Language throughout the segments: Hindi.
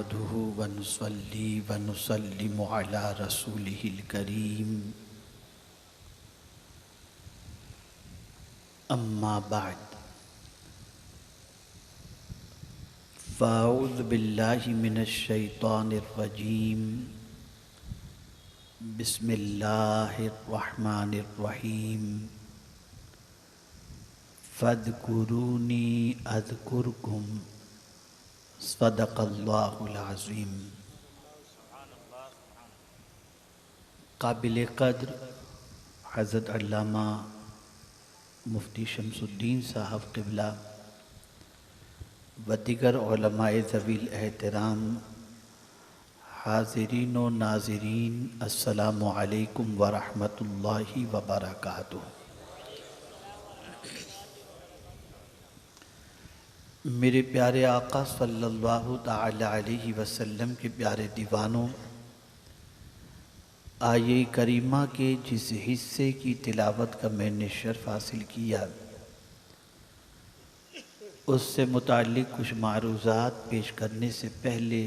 नहमदुहु व नुसल्ली व नुसल्लिमु अला रसूलिहिल करीम। अम्मा बाद फ़अऊज़ु बिल्लाहि मिनश शैतानिर रजीम। बिस्मिल्लाहिर रहमानिर रहीम। फ़ज़कुरूनी अज़कुरकुम सदक़ल्लाहुल अज़ीम। काबिल क़द्र हज़रत अल्लामा मुफ्ती शमसुद्दीन साहब क़िबला व दिगर उलमाए ज़वील एहतराम, हाज़िरीन व नाज़रीन, अस्सलामु अलैकुम व रहमतुल्लाहि व बरकातुहू। मेरे प्यारे आका सल्लल्लाहु ताला अलैहि वसल्लम के प्यारे दीवानों, आये करीमा के जिस हिस्से की तिलावत का मैंने शर्फ हासिल किया, उससे मुताल्लिक़ कुछ मारूज़ात पेश करने से पहले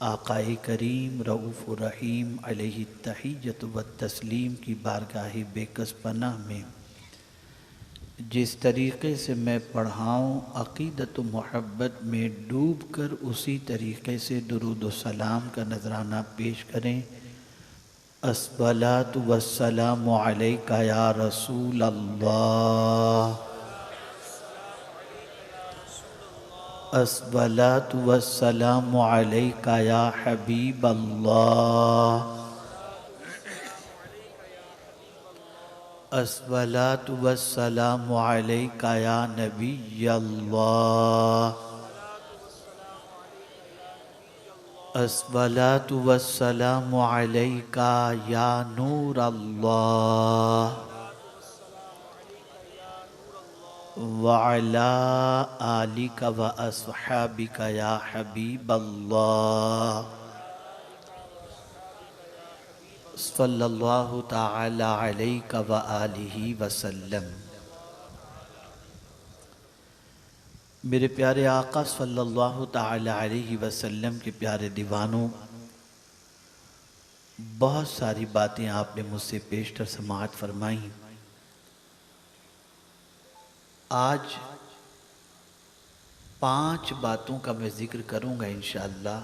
आक़ाए करीम रऊफ़ रहीम अलैहि तहिय्यत व तस्लीम की बारगाह बेकस पनाह में जिस तरीक़े से मैं पढ़ाऊँ, अक़ीदत व मोहब्बत में डूब कर उसी तरीक़े से दुरूद व सलाम का नज़राना पेश करें। अस्सलातु वस्सलामु अलैका या रसूल अल्लाह, अस्सलातु वस्सलामु अलैका या हबीब अल्लाह, अस्सलातु वस्सलामु अलैका या नबी अल्लाह, अस्सलातु वस्सलामु अलैका या नूर अल्लाह, व अला आलिका व अस्हाबिका या हबीब अल्लाह, सल्लल्लाहु ताला अलैका व आलिहि वसल्लम। मेरे प्यारे आका सल्लल्लाहु ताला अलैहि वसल्लम के प्यारे दीवानों, बहुत सारी बातें आपने मुझसे पेशतर समाअत फरमाई। आज 5 बातों का मैं ज़िक्र करूँगा इंशाअल्लाह,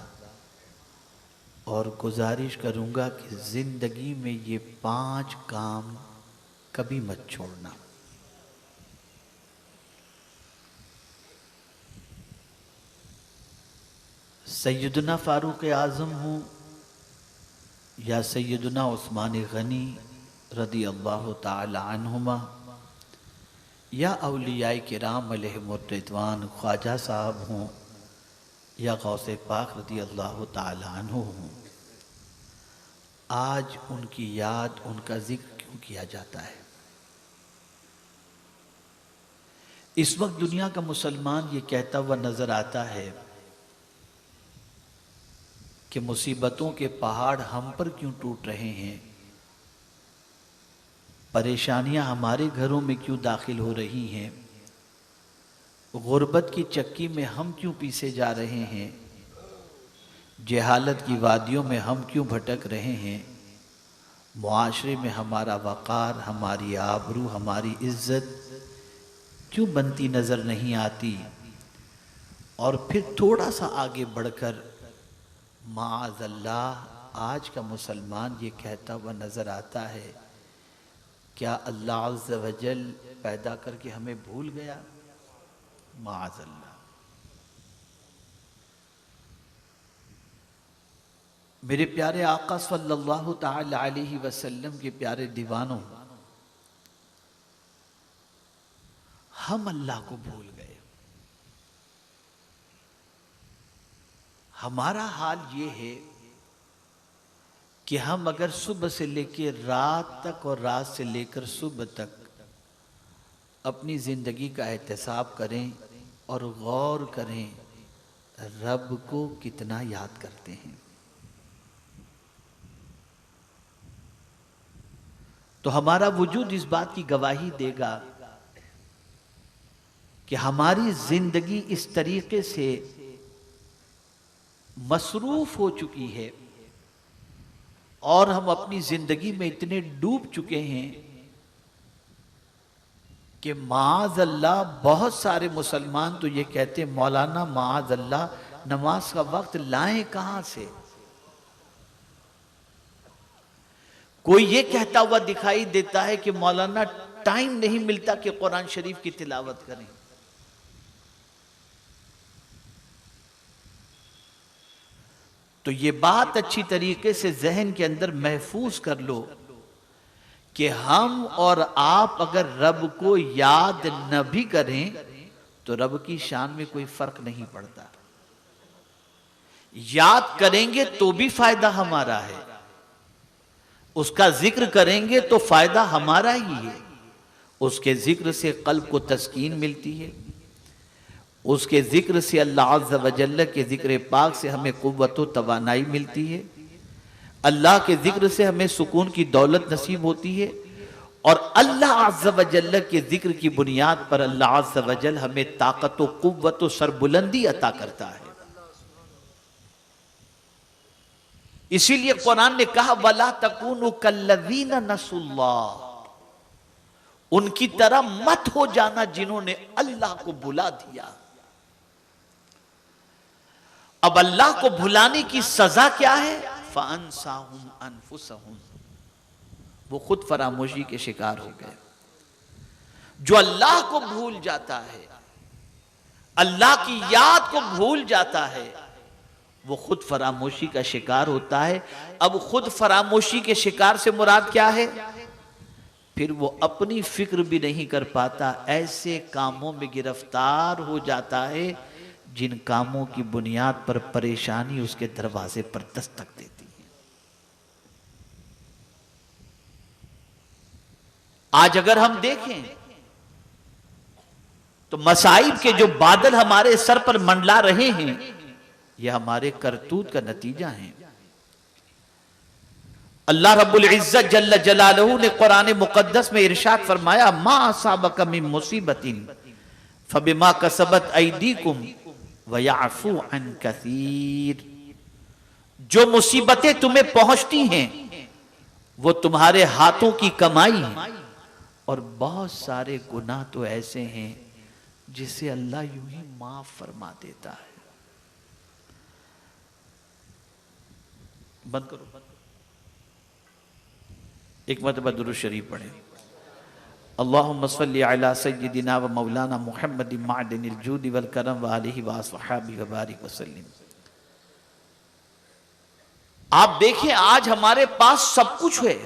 और गुजारिश करूँगा कि ज़िंदगी में ये 5 काम कभी मत छोड़ना। सैयदना फ़ारूक़ आज़म हूँ या सैयदना उस्मान गनी रदी अल्लाह ताला अन्हुमा, या औलियाए किराम अलैहिमुर रिज़वान ख्वाजा साहब हों या गौसे पाक रदी अल्लाह ताला अन्हु हूँ, आज उनकी याद, उनका जिक्र क्यों किया जाता है? इस वक्त दुनिया का मुसलमान ये कहता हुआ नजर आता है कि मुसीबतों के पहाड़ हम पर क्यों टूट रहे हैं, परेशानियां हमारे घरों में क्यों दाखिल हो रही हैं, गुर्बत की चक्की में हम क्यों पीसे जा रहे हैं, जहालत की वादियों में हम क्यों भटक रहे हैं, मुआशरे में हमारा वक़ार, हमारी आबरू, हमारी इज़्ज़त क्यों बनती नज़र नहीं आती। और फिर थोड़ा सा आगे बढ़कर माअज़ल्लाह आज का मुसलमान ये कहता हुआ नज़र आता है, क्या अल्लाह अज़्ज़ व जल पैदा करके हमें भूल गया? माअज़ल्लाह। मेरे प्यारे आका सल्लल्लाहु ताला अलैहि वसल्लम के प्यारे दीवानों, हम अल्लाह को भूल गए। हमारा हाल ये है कि हम अगर सुबह से लेकर रात तक और रात से लेकर सुबह तक अपनी ज़िंदगी का एहतिसाब करें और गौर करें, रब को कितना याद करते हैं, तो हमारा वजूद इस बात की गवाही देगा कि हमारी ज़िंदगी इस तरीके से मसरूफ हो चुकी है और हम अपनी जिंदगी में इतने डूब चुके हैं कि माज अल्लाह बहुत सारे मुसलमान तो ये कहते हैं मौलाना माज अल्लाह नमाज का वक्त लाएं कहां से। कोई ये कहता हुआ दिखाई देता है कि मौलाना टाइम नहीं मिलता कि कुरान शरीफ की तिलावत करें। तो ये बात अच्छी तरीके से जहन के अंदर महफूज कर लो कि हम और आप अगर रब को याद न भी करें तो रब की शान में कोई फर्क नहीं पड़ता। याद करेंगे तो भी फायदा हमारा है, उसका जिक्र करेंगे तो फायदा हमारा ही है। उसके जिक्र से कल्ब को तस्कीन मिलती है, उसके जिक्र से अल्लाह अज़्ज़ व जल्ल के जिक्र पाक से हमें कुव्वत व तवानाई मिलती है, अल्लाह के जिक्र से हमें सुकून की दौलत नसीब होती है और अल्लाह अज़्ज़ व जल्ल के जिक्र की बुनियाद पर अल्लाह अज़्ज़ व जल्ल हमें ताकत व कुव्वत व सरबुलंदी अता करता है। इसीलिए कुरान ने कहा वला तकूनु कल्लज़ीना नसुल्लाह, उनकी तरह मत हो जाना जिन्होंने अल्लाह को भुला दिया। अब अल्लाह को भुलाने की सजा क्या है? फ़अन्साहुम अनफुसहुम, वो खुद फरामोशी के शिकार हो गए। जो अल्लाह को भूल जाता है, अल्लाह की याद को भूल जाता है, वो खुद फरामोशी का शिकार होता है। अब खुद फरामोशी के शिकार से मुराद क्या है? फिर वो अपनी फिक्र भी नहीं कर पाता, ऐसे कामों में गिरफ्तार हो जाता है जिन कामों की बुनियाद पर परेशानी उसके दरवाजे पर दस्तक देती है। आज अगर हम देखें तो मसाइब के जो बादल हमारे सर पर मंडला रहे हैं, यह हमारे करतूत का नतीजा है। अल्लाह रब्बुल इज्जत जल्ल जलालहू ने कुरान मुकद्दस में इरशाद फरमाया मा असाबक मिन मुसीबतिन फबिमा कसबत ऐदीकुम व याफू अन कसीर, जो मुसीबतें तुम्हें पहुंचती हैं वो तुम्हारे हाथों की कमाई है और बहुत सारे गुनाह तो ऐसे हैं जिसे अल्लाह यूं ही माफ फरमा देता है। बंद करो, एक मरतबा दुरूद शरीफ पढ़े। अल्लाहुम्मा सल्लि अला सय्यिदिना व मौलाना मुहम्मद मादिनिल जूद वल करम व आलिहि व अस्हाबी व बारिक वसल्लिम। आप देखें आज हमारे पास सब कुछ है,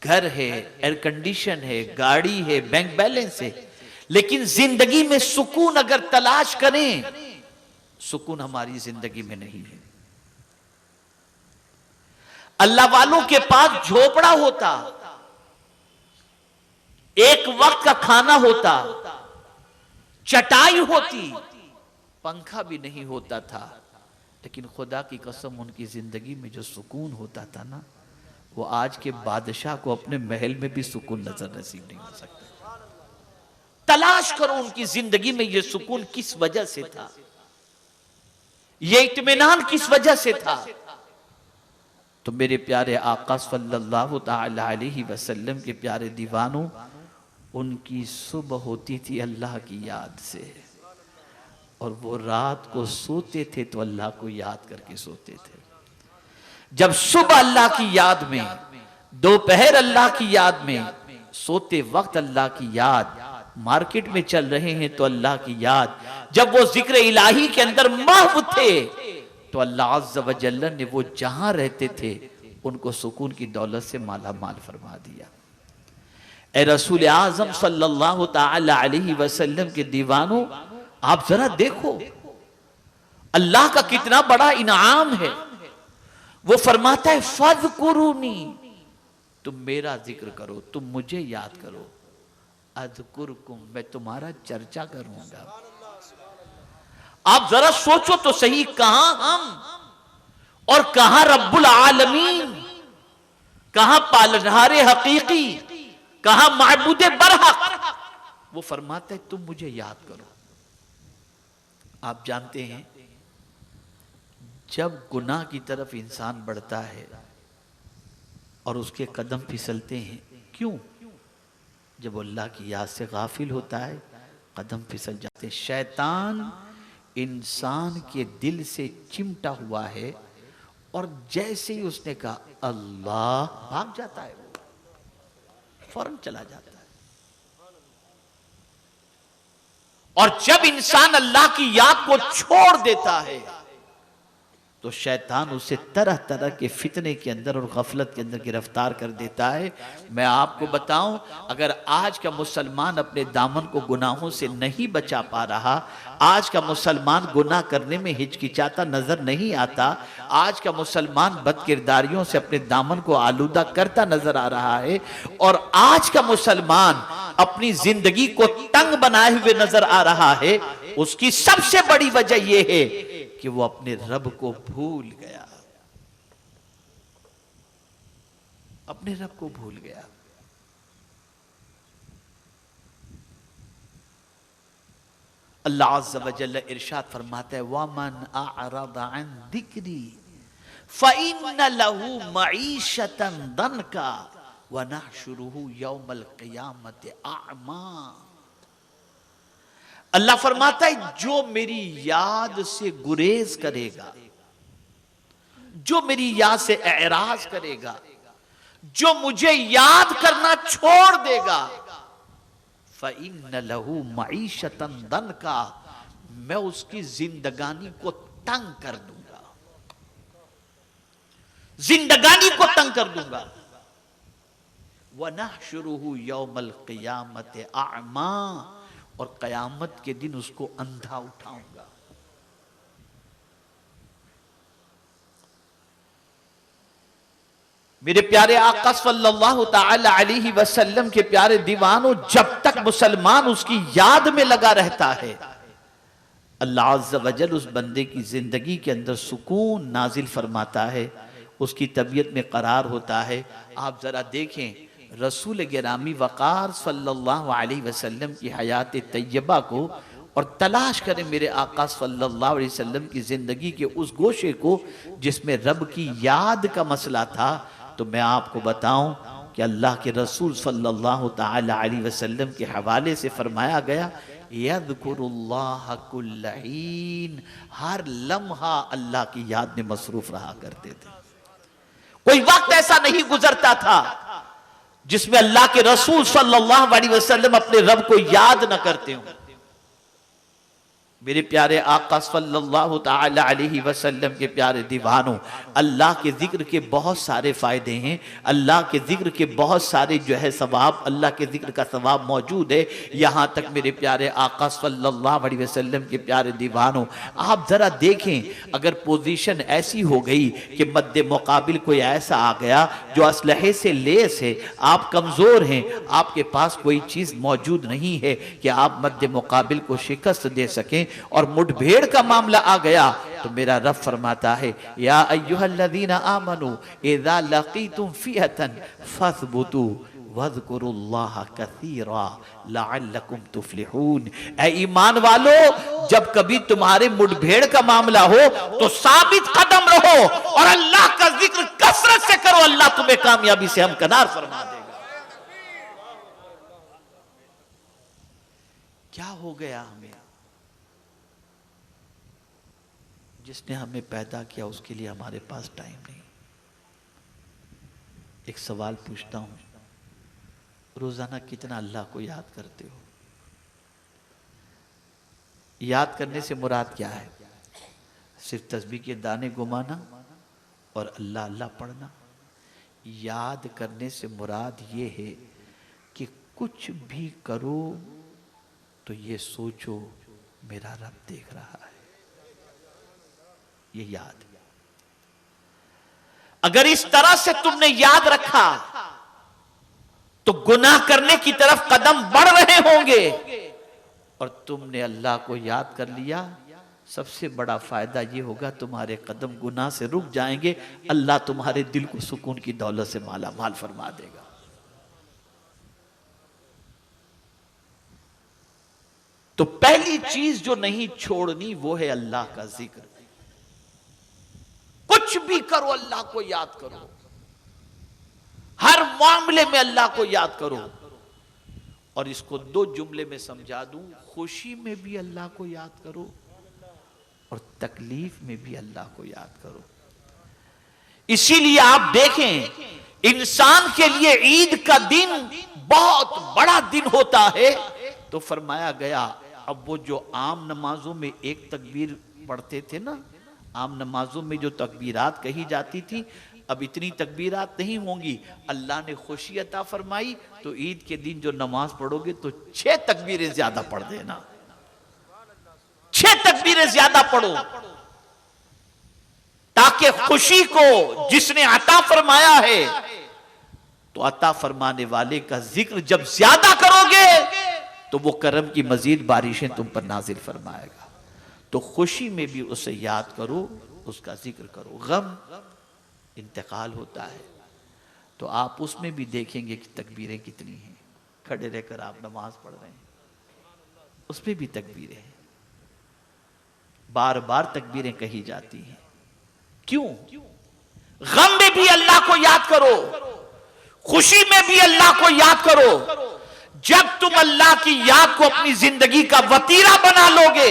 घर है, एयर कंडीशन है, गाड़ी है, बैंक बैलेंस है, लेकिन जिंदगी में सुकून अगर तलाश करें, सुकून हमारी जिंदगी में नहीं है। अल्लाह वालों के पास झोपड़ा होता, एक वक्त का खाना होता, चटाई होती, पंखा भी नहीं होता था, लेकिन खुदा की कसम उनकी जिंदगी में जो सुकून होता था ना, वो आज के बादशाह को अपने महल में भी सुकून नजर नसीब नहीं हो सकता। तलाश करो उनकी जिंदगी में ये सुकून किस वजह से था, ये इत्मीनान किस वजह से था। तो मेरे प्यारे आका सल्लल्लाहु ताला अलैहि वसल्लम के प्यारे दीवानों, उनकी सुबह होती थी अल्लाह की याद से, और वो रात को सोते थे तो अल्लाह को याद करके सोते थे। जब सुबह अल्लाह की याद में, दोपहर अल्लाह की याद में, सोते वक्त अल्लाह की याद, मार्केट में चल रहे हैं तो अल्लाह की याद, जब वो जिक्र इलाही के अंदर महव थे तो अल्लाह अज़्ज़ व जल्ल ने वो जहां रहते थे उनको सुकून की दौलत से माला माल फरमा दिया। ए रसूल आज़म सल्लल्लाहु ताला अलैहि वसल्लम के दीवानों, आप जरा देखो अल्लाह का कितना बड़ा इनाम है। वो फरमाता है फज़कुरूनी, तुम मेरा जिक्र करो, तुम मुझे याद करो, अज़कुरकुम, मैं तुम्हारा चर्चा करूंगा। आप जरा सोचो तो सही, कहां हम और कहां रब्बुल आलमीन, कहां पालनहारे हकीकी, कहां माबूदे बरहक। वो फरमाते है तुम मुझे याद करो। आप जानते हैं जब गुनाह की तरफ इंसान बढ़ता है और उसके कदम फिसलते हैं, क्यों? जब वो अल्लाह की याद से गाफिल होता है, कदम फिसल जाते हैं। शैतान इंसान के दिल से चिमटा हुआ है और जैसे ही उसने कहा अल्लाह, भाग जाता है, वो फौरन चला जाता है। और जब इंसान अल्लाह की याद को छोड़ देता है तो शैतान उसे तरह तरह के फितने के अंदर और गफलत के अंदर गिरफ्तार कर देता है। मैं आपको बताऊं, अगर आज का मुसलमान अपने दामन को गुनाहों से नहीं बचा पा रहा, आज का मुसलमान गुनाह करने में हिचकिचाता नजर नहीं आता, आज का मुसलमान बदकिरदारियों से अपने दामन को आलूदा करता नजर आ रहा है, और आज का मुसलमान अपनी जिंदगी को तंग बनाए हुए नजर आ रहा है, उसकी सबसे बड़ी वजह यह है कि वो अपने रब को भूल गया, अपने रब को भूल गया। अल्लाह अज़्ज़ व जल्ल इरशाद फरमाता है, वमन अअरद अन दिक्री फ़इन्न लहू मईशतन दनका व नहशुरुहु यौमल क़ियामति अअमा। अल्लाह फरमाता है, जो मेरी याद से गुरेज करेगा, जो मेरी याद से एराज करेगा, जो मुझे याद करना छोड़ देगा, फ़इन्न लहू मईशतन दनका, मैं उसकी जिंदगानी को तंग कर दूंगा, जिंदगानी को तंग कर दूंगा। व नहशुरुहु यौमल क़ियामति अअमा, और कयामत के दिन उसको अंधा उठाऊंगा। मेरे प्यारे आका सल्लल्लाहु ताला अलैहि वसल्लम के प्यारे दीवानों, जब तक मुसलमान उसकी याद में लगा रहता है, अल्लाह अज़्ज़ व जल उस बंदे की जिंदगी के अंदर सुकून नाजिल फरमाता है, उसकी तबीयत में करार होता है। आप जरा देखें रसूल गिरामी वक़ार सल्लल्लाहु अलैहि वसल्लम की हयात तैयबा को और तलाश करें मेरे आका सल्लल्लाहु अलैहि वसल्लम की ज़िंदगी के उस गोशे को जिसमें रब की याद का मसला था। तो मैं आपको बताऊं कि अल्लाह के रसूल सल्लल्लाहु ताला अलैहि वसल्लम के हवाले से फरमाया गया, यज़कुरुल्लाह कुल्ल हीन, हर लम्हा अल्लाह की याद में मसरूफ रहा करते थे। कोई वक्त ऐसा नहीं गुजरता था जिसमें अल्लाह के रसूल सल्लल्लाहु अलैहि वसल्लम अपने रब को याद न करते हों। मेरे प्यारे आका सल्लल्लाहु ताला अलैहि वसल्लम के प्यारे दीवानों, अल्लाह के जिक्र के बहुत सारे फायदे हैं, अल्लाह के जिक्र के बहुत सारे जो है सवाब, अल्लाह के जिक्र का सवाब मौजूद है। यहाँ तक मेरे प्यारे आका सल्लल्लाहु अलैहि वसल्लम के प्यारे दीवानों, आप जरा देखें, अगर पोजीशन ऐसी हो गई कि मद्दे मुकाबिल कोई ऐसा आ गया जो असलहे से लेस है, आप कमजोर हैं, आपके पास कोई चीज मौजूद नहीं है कि आप मद्दे मुकाबिल को शिकस्त दे सकें, और मुठभेड़ का मामला आ गया, तो मेरा रब फरमाता है, या अय्युहल्लज़ीना आमनू इज़ा लक़ीतुम फ़िअतन फ़स्बुतू वज़कुरुल्लाह कसीरा लअल्लकुम तुफ़्लिहून। ऐ ईमान वालो, जब कभी तुम्हारे मुठभेड़ का मामला हो तो साबित कदम रहो और अल्लाह का जिक्र कसरत से करो, अल्लाह तुम्हें कामयाबी से हमकनार फरमा देगा। क्या हो गया हमें? जिसने हमें पैदा किया उसके लिए हमारे पास टाइम नहीं। एक सवाल पूछता हूं, रोजाना कितना अल्लाह को याद करते हो? याद करने से मुराद क्या है? सिर्फ तस्बीह के दाने घुमाना और अल्लाह अल्लाह पढ़ना? याद करने से मुराद ये है कि कुछ भी करो तो ये सोचो मेरा रब देख रहा है, ये याद। अगर इस तरह से तुमने याद रखा तो गुनाह करने की तरफ कदम बढ़ रहे होंगे, और तुमने अल्लाह को याद कर लिया, सबसे बड़ा फायदा ये होगा तुम्हारे कदम गुनाह से रुक जाएंगे, अल्लाह तुम्हारे दिल को सुकून की दौलत से माला माल फरमा देगा। तो पहली चीज जो नहीं छोड़नी वो है अल्लाह का जिक्र। कुछ भी करो अल्लाह को याद करो, हर मामले में अल्लाह को याद करो। और इसको दो जुमले में समझा दूं, खुशी में भी अल्लाह को याद करो और तकलीफ में भी अल्लाह को याद करो। इसीलिए आप देखें, इंसान के लिए ईद का दिन बहुत बड़ा दिन होता है। तो फरमाया गया, अब वो जो आम नमाजों में एक तकबीर पढ़ते थे ना, आम नमाजों में जो तकबीरात कही जाती थी, अब इतनी तकबीरात नहीं होंगी। अल्लाह ने खुशी अता फरमाई, तो ईद के दिन जो नमाज पढ़ोगे तो 6 तकबीरें ज्यादा पढ़ देना, 6 तकबीरें ज्यादा पढ़ो, ताकि खुशी को जिसने अता फरमाया है, तो अता फरमाने वाले का जिक्र जब ज्यादा करोगे तो वो करम की मजीद बारिशें तुम पर नाजिल फरमाएगा। तो खुशी में भी उसे याद करो, उसका जिक्र करो। गम इंतकाल होता है तो आप उसमें भी देखेंगे कि तकबीरें कितनी हैं। खड़े रहकर आप नमाज पढ़ रहे हैं, उसमें भी तकबीरें हैं, बार बार तकबीरें कही जाती हैं। क्यों? गम में भी अल्लाह को याद करो, खुशी में भी अल्लाह को याद करो। जब तुम अल्लाह की याद को अपनी जिंदगी का वतीरा बना लोगे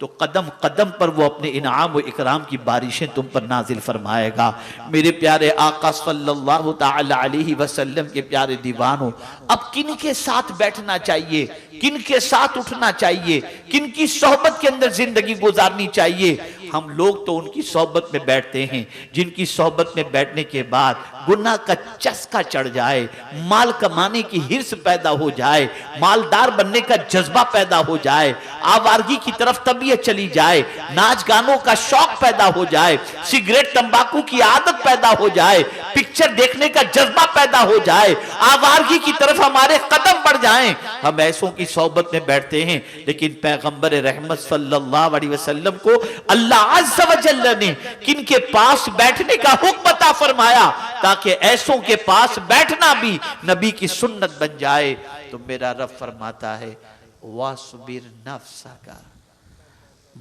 तो कदम कदम पर वो अपने इनाम व इकराम की बारिशें तुम पर नाजिल फरमाएगा। मेरे प्यारे आका सल्लल्लाहु ताला अलैहि वसल्लम के प्यारे दीवानों, अब किन के साथ बैठना चाहिए, किन के साथ उठना चाहिए, किन की सोहबत के अंदर जिंदगी गुजारनी चाहिए? हम लोग तो उनकी सोहबत में बैठते हैं जिनकी सोहबत में बैठने के बाद गुनाह का चस्का चढ़ जाए, माल कमाने की हिर्स पैदा हो जाए, मालदार बनने का जज्बा पैदा हो जाए, आवारगी की तरफ तबीयत चली जाए, नाच गानों का शौक पैदा हो जाए, सिगरेट तंबाकू की आदत पैदा हो जाए, पिक्चर देखने का जज्बा पैदा हो जाए, आवारगी की तरफ हमारे कदम बढ़ जाएं, हम ऐसों की सोहबत में बैठते हैं। लेकिन पैगंबर रहमत सल्लल्लाहु अलैहि वसल्लम को अल्लाह अज़्ज़ व जल्ल ने किनके पास बैठने का हुक्म अता फरमाया ताकि ऐसों के पास बैठना भी नबी की सुन्नत बन जाए। तो मेरा रब फरमाता है, वासबिर नफ्सका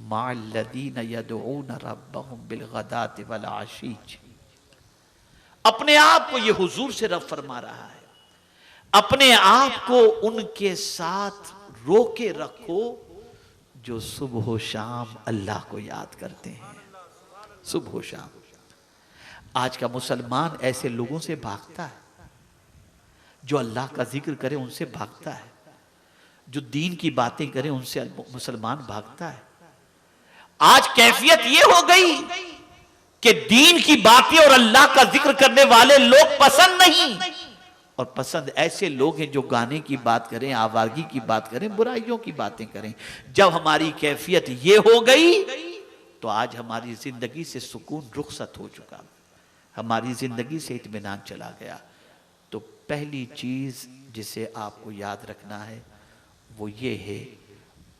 मअल्लज़ीना यदऊना रब्बहुम बिलगदाति वल आशी। अपने आप को ये हुजूर से रब फरमा रहा है, अपने आप को उनके साथ रोके रखो जो सुबह शाम अल्लाह को याद करते हैं। सुबह शाम आज का मुसलमान ऐसे लोगों से भागता है जो अल्लाह का जिक्र करे, उनसे भागता है, जो दीन की बातें करें उनसे मुसलमान भागता है। आज कैफियत ये हो गई कि दीन की बातें और अल्लाह का जिक्र करने वाले लोग पसंद नहीं, और पसंद ऐसे लोग हैं जो गाने की बात करें, आवारगी की बात करें, बुराइयों की बातें करें। जब हमारी कैफियत ये हो गई तो आज हमारी जिंदगी से सुकून रुखसत हो चुका, हमारी जिंदगी से इत्मीनान चला गया। तो पहली चीज जिसे आपको याद रखना है वो ये है,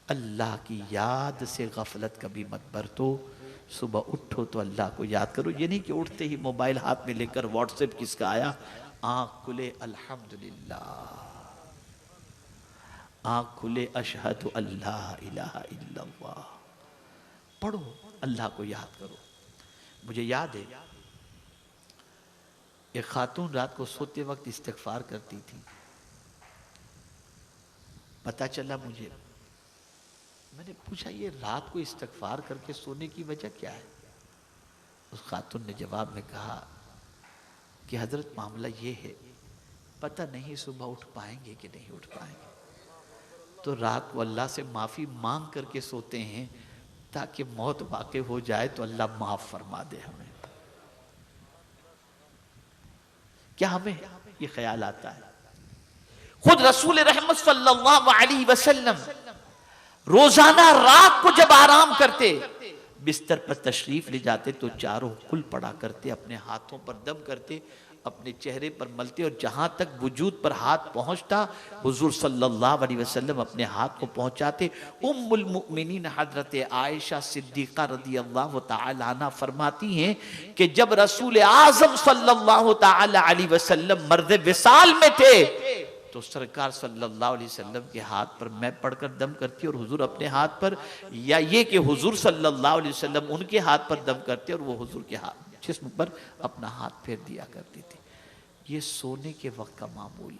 अल्लाह की याद से गफलत कभी मत बरतो। सुबह उठो तो अल्लाह को याद करो। ये नहीं कि उठते ही मोबाइल हाथ में लेकर व्हाट्सएप किसका आया, आँख खुले अल्हम्दुलिल्लाह, आँख खुले अशहदु अल्ला इलाहा इल्लल्लाह, पढ़ो, अल्लाह को याद करो। मुझे याद है एक खातून रात को सोते वक्त इस्तिग़फ़ार करती थी। पता चला मुझे, मैंने पूछा ये रात को इस्तिग़फ़ार करके सोने की वजह क्या है? उस खातून ने जवाब में कहा कि हजरत मामला ये है, पता नहीं सुबह उठ पाएंगे कि नहीं उठ पाएंगे, तो रात को अल्लाह से माफ़ी मांग करके सोते हैं ताकि मौत वाक़ई हो जाए तो अल्लाह माफ़ फरमा दे हमें। क्या हमें ये ख्याल आता है? खुद रसूल रहमत सल्लल्लाहु अलैहि वसल्लम रोजाना रात को जब आराम करते, बिस्तर पर तशरीफ ले जाते तो चारों कुल पड़ा करते, अपने हाथों पर दम करते, अपने चेहरे पर मलते, और जहां तक वजूद पर हाथ पहुंचता हुजूर सल्लल्लाहु अलैहि वसल्लम अपने हाथ को पहुंचाते। उम्मुल मुमिनीन हजरत आयशा सिद्दीक़ा रज़ियल्लाहु ताला अन्हा फरमाती हैं कि जब रसूल आज़म सल्लल्लाहु ताला अलैहि वसल्लम मर्द विसाल में थे तो सरकार सल्लल्लाहु अलैहि वसल्लम के हाथ पर मैं पढ़कर दम करती और हुजूर अपने हाथ पर, या ये कि हुजूर सल्लल्लाहु अलैहि वसल्लम उनके हाथ पर दम करते और वो हुजूर के हाथ जिस्म पर अपना हाथ फेर दिया करती थी। ये सोने के वक्त का मामूल।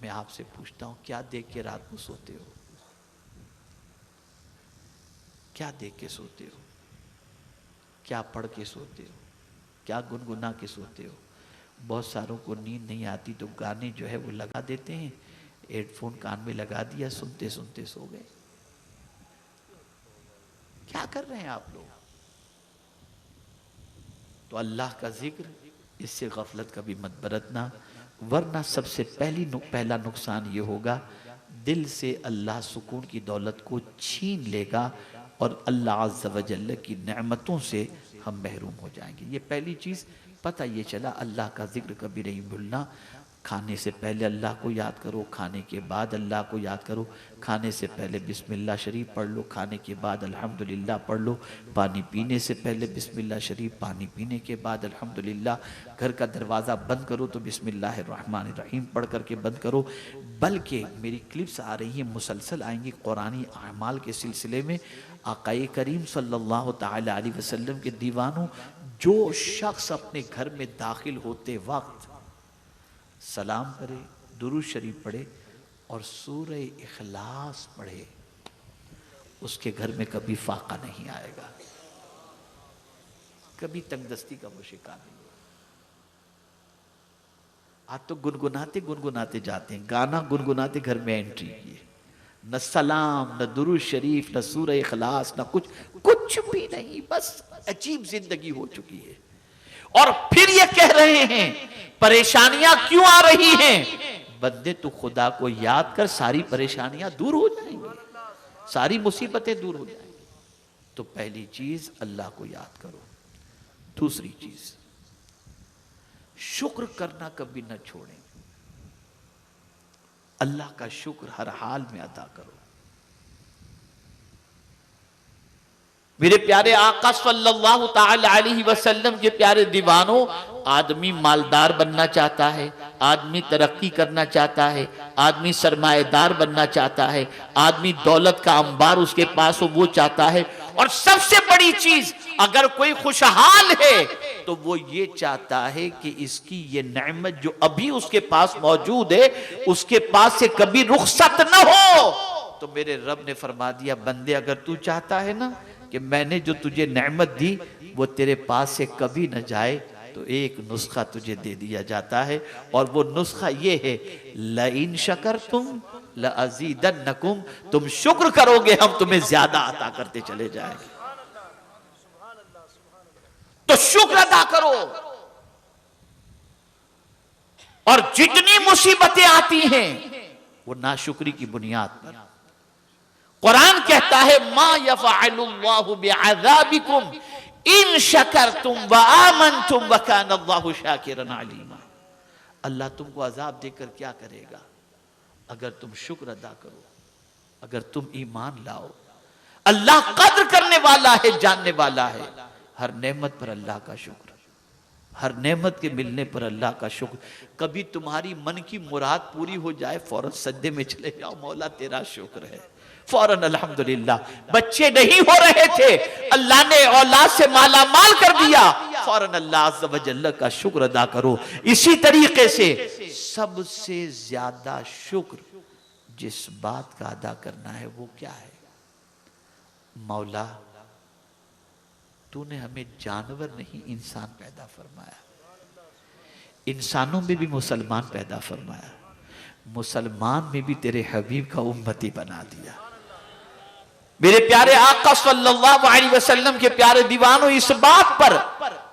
मैं आपसे पूछता हूँ, क्या देख के रात को सोते हो? क्या देख के सोते हो? क्या पढ़ के सोते हो? क्या गुनगुना के सोते हो? बहुत सारों को नींद नहीं आती तो गाने जो है वो लगा देते हैं, हेडफोन कान में लगा दिया, सुनते सुनते सो गए। क्या कर रहे हैं आप लोग? तो अल्लाह का जिक्र, इससे गफलत कभी मत बरतना, वरना सबसे पहला नुकसान ये होगा, दिल से अल्लाह सुकून की दौलत को छीन लेगा और अल्लाह अज़्ज़ व जल्ल की नेमतों से हम महरूम हो जाएंगे। ये पहली चीज़ पता ये चला, अल्लाह का जिक्र कभी नहीं भूलना। खाने से पहले अल्लाह को याद करो, खाने के बाद अल्लाह को याद करो। खाने से पहले बिस्मिल्लाह शरीफ पढ़ लो, खाने के बाद अल्हम्दुलिल्लाह पढ़ लो। पानी पीने से पहले बिस्मिल्लाह शरीफ, पानी पीने के बाद अल्हम्दुलिल्लाह। घर का दरवाज़ा बंद करो तो बिस्मिल्लाहिर्रहमानिर्रहीम पढ़ करके बंद करो। बल्कि मेरी क्लिप्स आ रही हैं, मुसलसल आएंगी कुरानी अमाल के सिलसिले में। आक़ाए करीम सल्लल्लाहु ताला अलैहि वसल्लम के दीवानों, जो शख्स अपने घर में दाखिल होते वक्त सलाम करे, दुरूद शरीफ पढ़े और सूरह इखलास पढ़े, उसके घर में कभी फाका नहीं आएगा, कभी तंगदस्ती का वो शिकार नहीं। आज तो गुनगुनाते गुनगुनाते जाते हैं, गाना गुनगुनाते घर में एंट्री किए, न सलाम, न दुरूद शरीफ, न सूरह इखलास, न कुछ भी नहीं। बस अजीब जिंदगी हो चुकी है। और फिर ये कह रहे हैं परेशानियां क्यों आ रही हैं? बंदे तू खुदा को याद कर, सारी परेशानियां दूर हो जाएंगी, सारी मुसीबतें दूर हो जाएंगी। तो पहली चीज अल्लाह को याद करो। दूसरी चीज, शुक्र करना कभी न छोड़ें। अल्लाह का शुक्र हर हाल में अदा करो। मेरे प्यारे आका सल्लल्लाहु ताला अलैहि वसल्लम के प्यारे दीवानों, आदमी मालदार बनना चाहता है, आदमी तरक्की करना चाहता है, आदमी सरमाएदार बनना चाहता है, आदमी दौलत का अंबार उसके पास हो वो चाहता है। और सबसे बड़ी चीज, अगर कोई खुशहाल है तो वो ये चाहता है कि इसकी ये नेमत जो अभी उसके पास मौजूद है, उसके पास से कभी रुखसत न हो। तो मेरे रब ने फरमा दिया, बंदे अगर तू चाहता है ना कि मैंने जो तुझे नेमत दी वो तेरे पास से कभी न जाए, तो एक नुस्खा तुझे दे दिया जाता है। और वो नुस्खा ये है, लइन शकरतुम लअज़ीदन्नकुम, तुम शुक्र करोगे हम तुम्हें ज्यादा अता करते चले जाएंगे। तो शुक्र अदा करो। और जितनी मुसीबतें आती हैं वो नाशुक्री की बुनियाद पर। कुरान कहता है, मा यफ़अलुल्लाहु बिअज़ाबिकुम इन शकरतुम व आमनतुम व कानल्लाहु शाकिरन अलीमा। अल्लाह तुमको अजाब देकर क्या करेगा अगर तुम शुक्र अदा करो, अगर तुम ईमान लाओ। अल्लाह कद्र करने वाला है, जानने वाला है। हर नेमत पर अल्लाह का शुक्र, हर नेमत के मिलने पर अल्लाह का शुक्र। कभी तुम्हारी मन की मुराद पूरी हो जाए, फौरन सजदे में चले जाओ, मौला तेरा शुक्र है, फौरन अल्हम्दुलिल्लाह। बच्चे नहीं हो रहे थे, अल्लाह ने औलाद से माला माल कर दिया, फौरन अल्लाह अज़्ज़ व जल्ल का शुक्र अदा करो। इसी तरीके से सबसे ज्यादा शुक्र जिस बात का अदा करना है वो क्या है? मौला तूने हमें जानवर नहीं इंसान पैदा फरमाया, इंसानों में भी मुसलमान पैदा फरमाया, मुसलमान में भी तेरे हबीब का उम्मती बना दिया। मेरे प्यारे आका सल्लल्लाहु अलैहि वसल्लम के प्यारे दीवानों, इस बात पर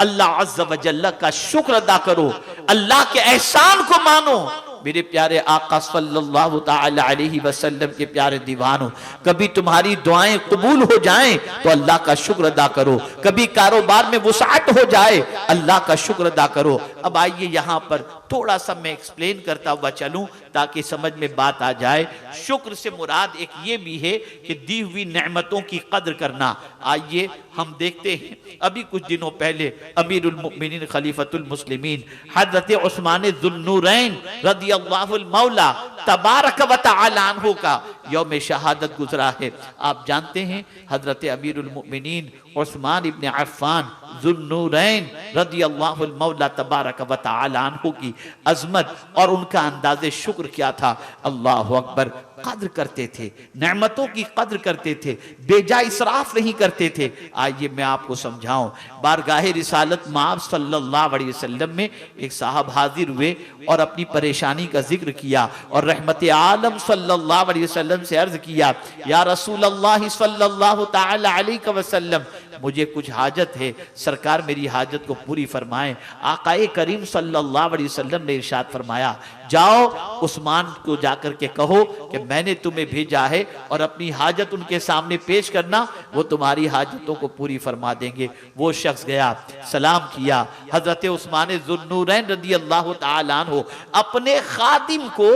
अल्लाह अज़्ज़ व जल्ल का शुक्र अदा करो, अल्लाह के एहसान को मानो। मेरे प्यारे आका सल्लल्लाहु ताला अलैहि वसल्लम के प्यारे दीवानों, कभी तुम्हारी दुआएं कबूल हो जाएं तो अल्लाह का शुक्र अदा करो, कभी कारोबार में वुसाअत हो जाए अल्लाह का शुक्र अदा करो। अब आइए यहाँ पर थोड़ा सा मैं एक्सप्लेन करता हुआ चलूं ताकि समझ में बात आ जाए। शुक्र से मुराद एक ये भी है कि दी हुई नेमतों की कद्र करना। आइए हम देखते हैं, अभी कुछ दिनों पहले अमीरुल मुमिनीन खलीफतुल मुस्लिमीन हजरत उस्मान ज़ुन्नूरैन रज़ियल्लाहु मौला तबारक व तआला अन्हु का यौम शहादत गुजरा है। आप जानते हैं हजरत अमीरुल मुमिनीन उस्मान इब्न अफ़्फ़ान ज़ुन्नूरैन रज़ियल्लाहु मौला तबारक व तआला अन्हु की अजमत और उनका अंदाज़े शुक्र क्या था। अल्लाहु अकबर, कद्र करते थे, नेमतों की कद्र करते थे, बेजा इसराफ नहीं करते थे। आइए मैं आपको समझाऊं। बारगाहे रिसालत माब सल्लल्लाहु अलैहि वसल्लम में एक साहब हाजिर हुए और अपनी परेशानी का जिक्र किया और रहमत आलम सल्लल्लाहु अलैहि वसल्लम से अर्ज किया, या रसूल अल्लाह सल्लल्लाहु तआला अलैहि वसल्लम, मुझे कुछ हाजत है, सरकार मेरी हाजत को पूरी फरमाएं। आकाए करीम सल्लल्लाहु अलैहि वसल्लम ने इरशाद फरमाया, जाओ उस्मान को जाकर के कहो कि मैंने तुम्हें भेजा है और अपनी हाजत उनके सामने पेश करना, वो तुम्हारी हाजतों को पूरी फरमा देंगे। वो शख्स गया, सलाम किया। हजरत उस्मान ज़ुन्नूरैन रज़ियल्लाहु तआला अन्हु अपने खादिम को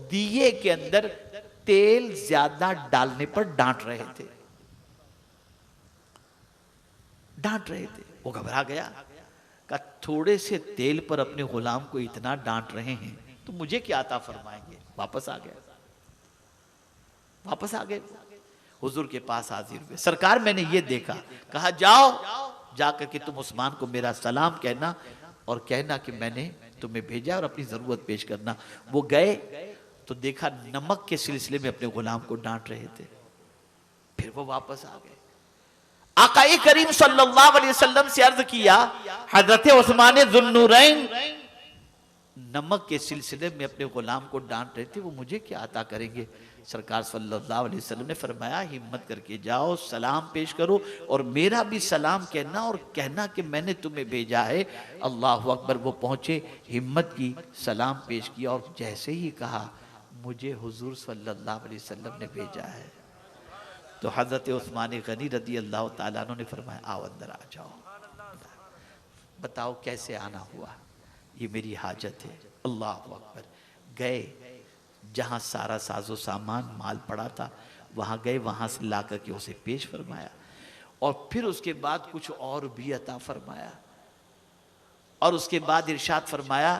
दिए के अंदर तेल ज्यादा डालने पर डांट रहे थे, वो घबरा गया, कहा थोड़े से तेल पर अपने गुलाम को इतना डांट रहे हैं तो मुझे क्या अता फरमाएंगे। वापस आ गए हुजूर के पास हाजिर हुए। सरकार मैंने ये देखा, कहा जाओ जाकर के तुम उस्मान को मेरा सलाम कहना और कहना कि मैंने तुम्हें भेजा और अपनी जरूरत पेश करना। वो गए तो देखा नमक के सिलसिले में अपने गुलाम को डांट रहे थे। फिर वो वापस आ गए, आकाए करीम सल्लल्लाहु अलैहि वसल्लम से अर्ज किया, हजरत उस्मान ज़ुन्नूरैन नमक के सिलसिले में अपने गुलाम को डांट रहे थे, वो मुझे क्या अता करेंगे। सरकार सल्लल्लाहु अलैहि वसल्लम ने फरमाया, हिम्मत करके जाओ, सलाम पेश करो और मेरा भी सलाम कहना और कहना कि मैंने तुम्हें भेजा है। अल्लाहु अकबर। वो पहुंचे, हिम्मत की, सलाम पेश किया और जैसे ही कहा मुझे हुजूर सल्लल्लाहु अलैहि वसल्लम ने भेजा है, तो हजरत उस्मान गनी रज़ी अल्लाह तआला अन्हु ने फरमाया, आओ अंदर आ जाओ, बताओ कैसे आना हुआ। ये मेरी हाजत है। अल्लाह अकबर। गए, जहाँ सारा साजो सामान माल पड़ा था वहाँ गए, वहाँ से ला करके उसे पेश फरमाया और फिर उसके बाद कुछ और भी अता फरमाया और उसके बाद इरशाद फरमाया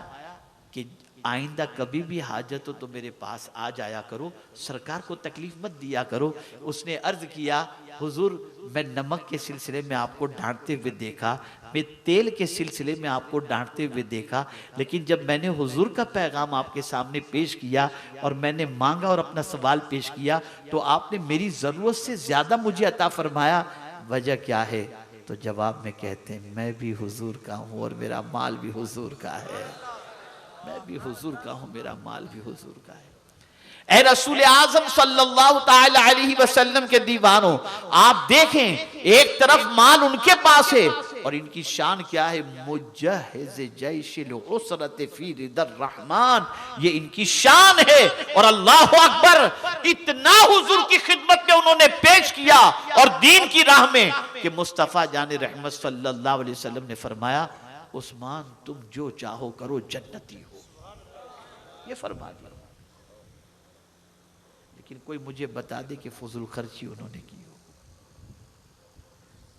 कि आइंदा कभी भी हाजत हो तो मेरे पास आ जाया करो, सरकार को तकलीफ मत दिया करो। उसने अर्ज किया, हुजूर मैं नमक के सिलसिले में आपको डांटते हुए देखा, मैं तेल के सिलसिले में आपको डांटते हुए देखा, लेकिन जब मैंने हुजूर का पैगाम आपके सामने पेश किया और मैंने मांगा और अपना सवाल पेश किया तो आपने मेरी ज़रूरत से ज़्यादा मुझे अता फरमाया। वजह क्या है? तो जवाब में कहते हैं, मैं भी हुजूर का हूँ और मेरा माल भी हुजूर का है। मैं भी हुजूर का हूं, मेरा माल भी हुजूर का है। ए रसूल आजम सल्लल्लाहु तआला अलैहि वसल्लम के दीवानों, आप देखें एक तरफ माल उनके पास है और इनकी शान क्या है, मुजहिज़ जैशिल उसरत फी रिदर रहमान, ये इनकी शान है। और अल्लाह अकबर, इतना हुजूर की खिदमत में उन्होंने पेश किया और दीन की राह में कि मुस्तफा जाने रहमत सल्लल्लाहु अलैहि वसल्लम ने फरमाया, उस्मान तुम जो चाहो करो, जन्नती हो, ये फरमा दिया। लेकिन कोई मुझे बता दे कि फजूल खर्ची उन्होंने की हो।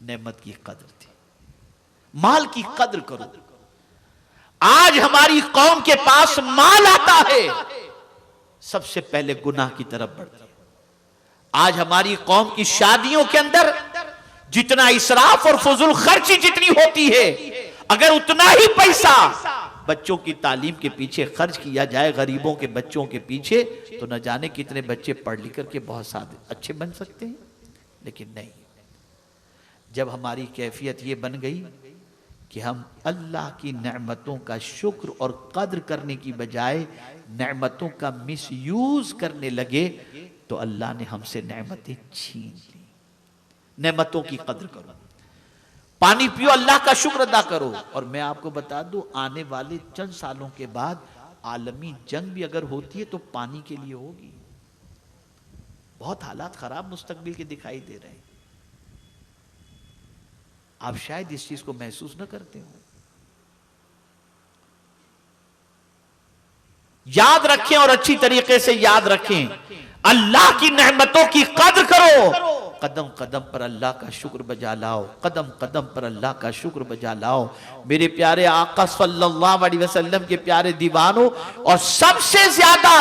नेमत की कद्र थी, माल की कद्र करो। आज हमारी कौम के पास माल आता है, सबसे पहले गुनाह की तरफ बढ़ती है। आज हमारी कौम की शादियों के अंदर जितना इसराफ और फजूल खर्ची जितनी होती है, अगर उतना ही पैसा बच्चों की तालीम के पीछे खर्च किया जाए, गरीबों के बच्चों के पीछे, तो न जाने कितने बच्चे पढ़ लिख करके बहुत सादे अच्छे बन सकते हैं। लेकिन नहीं, जब हमारी कैफियत ये बन गई कि हम अल्लाह की नेमतों का शुक्र और कद्र करने की बजाय नेमतों का मिसयूज करने लगे, तो अल्लाह ने हमसे नेमतें छीन ली। नेमतों की कद्र करो, पानी पियो, अल्लाह का शुक्र अदा करो। और मैं आपको बता दूं, आने वाले चंद सालों के बाद आलमी जंग भी अगर होती है तो पानी के लिए होगी। बहुत हालात खराब मुस्तकबिल के दिखाई दे रहे हैं, आप शायद इस चीज को महसूस न करते हो। याद रखें और अच्छी तरीके से याद रखें। अल्लाह की नेमतों की कद्र करो। कदम कदम पर अल्लाह का शुक्र बजा लाओ, कदम कदम पर अल्लाह का शुक्र बजा लाओ। मेरे प्यारे आका सल्लल्लाहु अलैहि वसल्लम के प्यारे दीवानों, और सबसे ज्यादा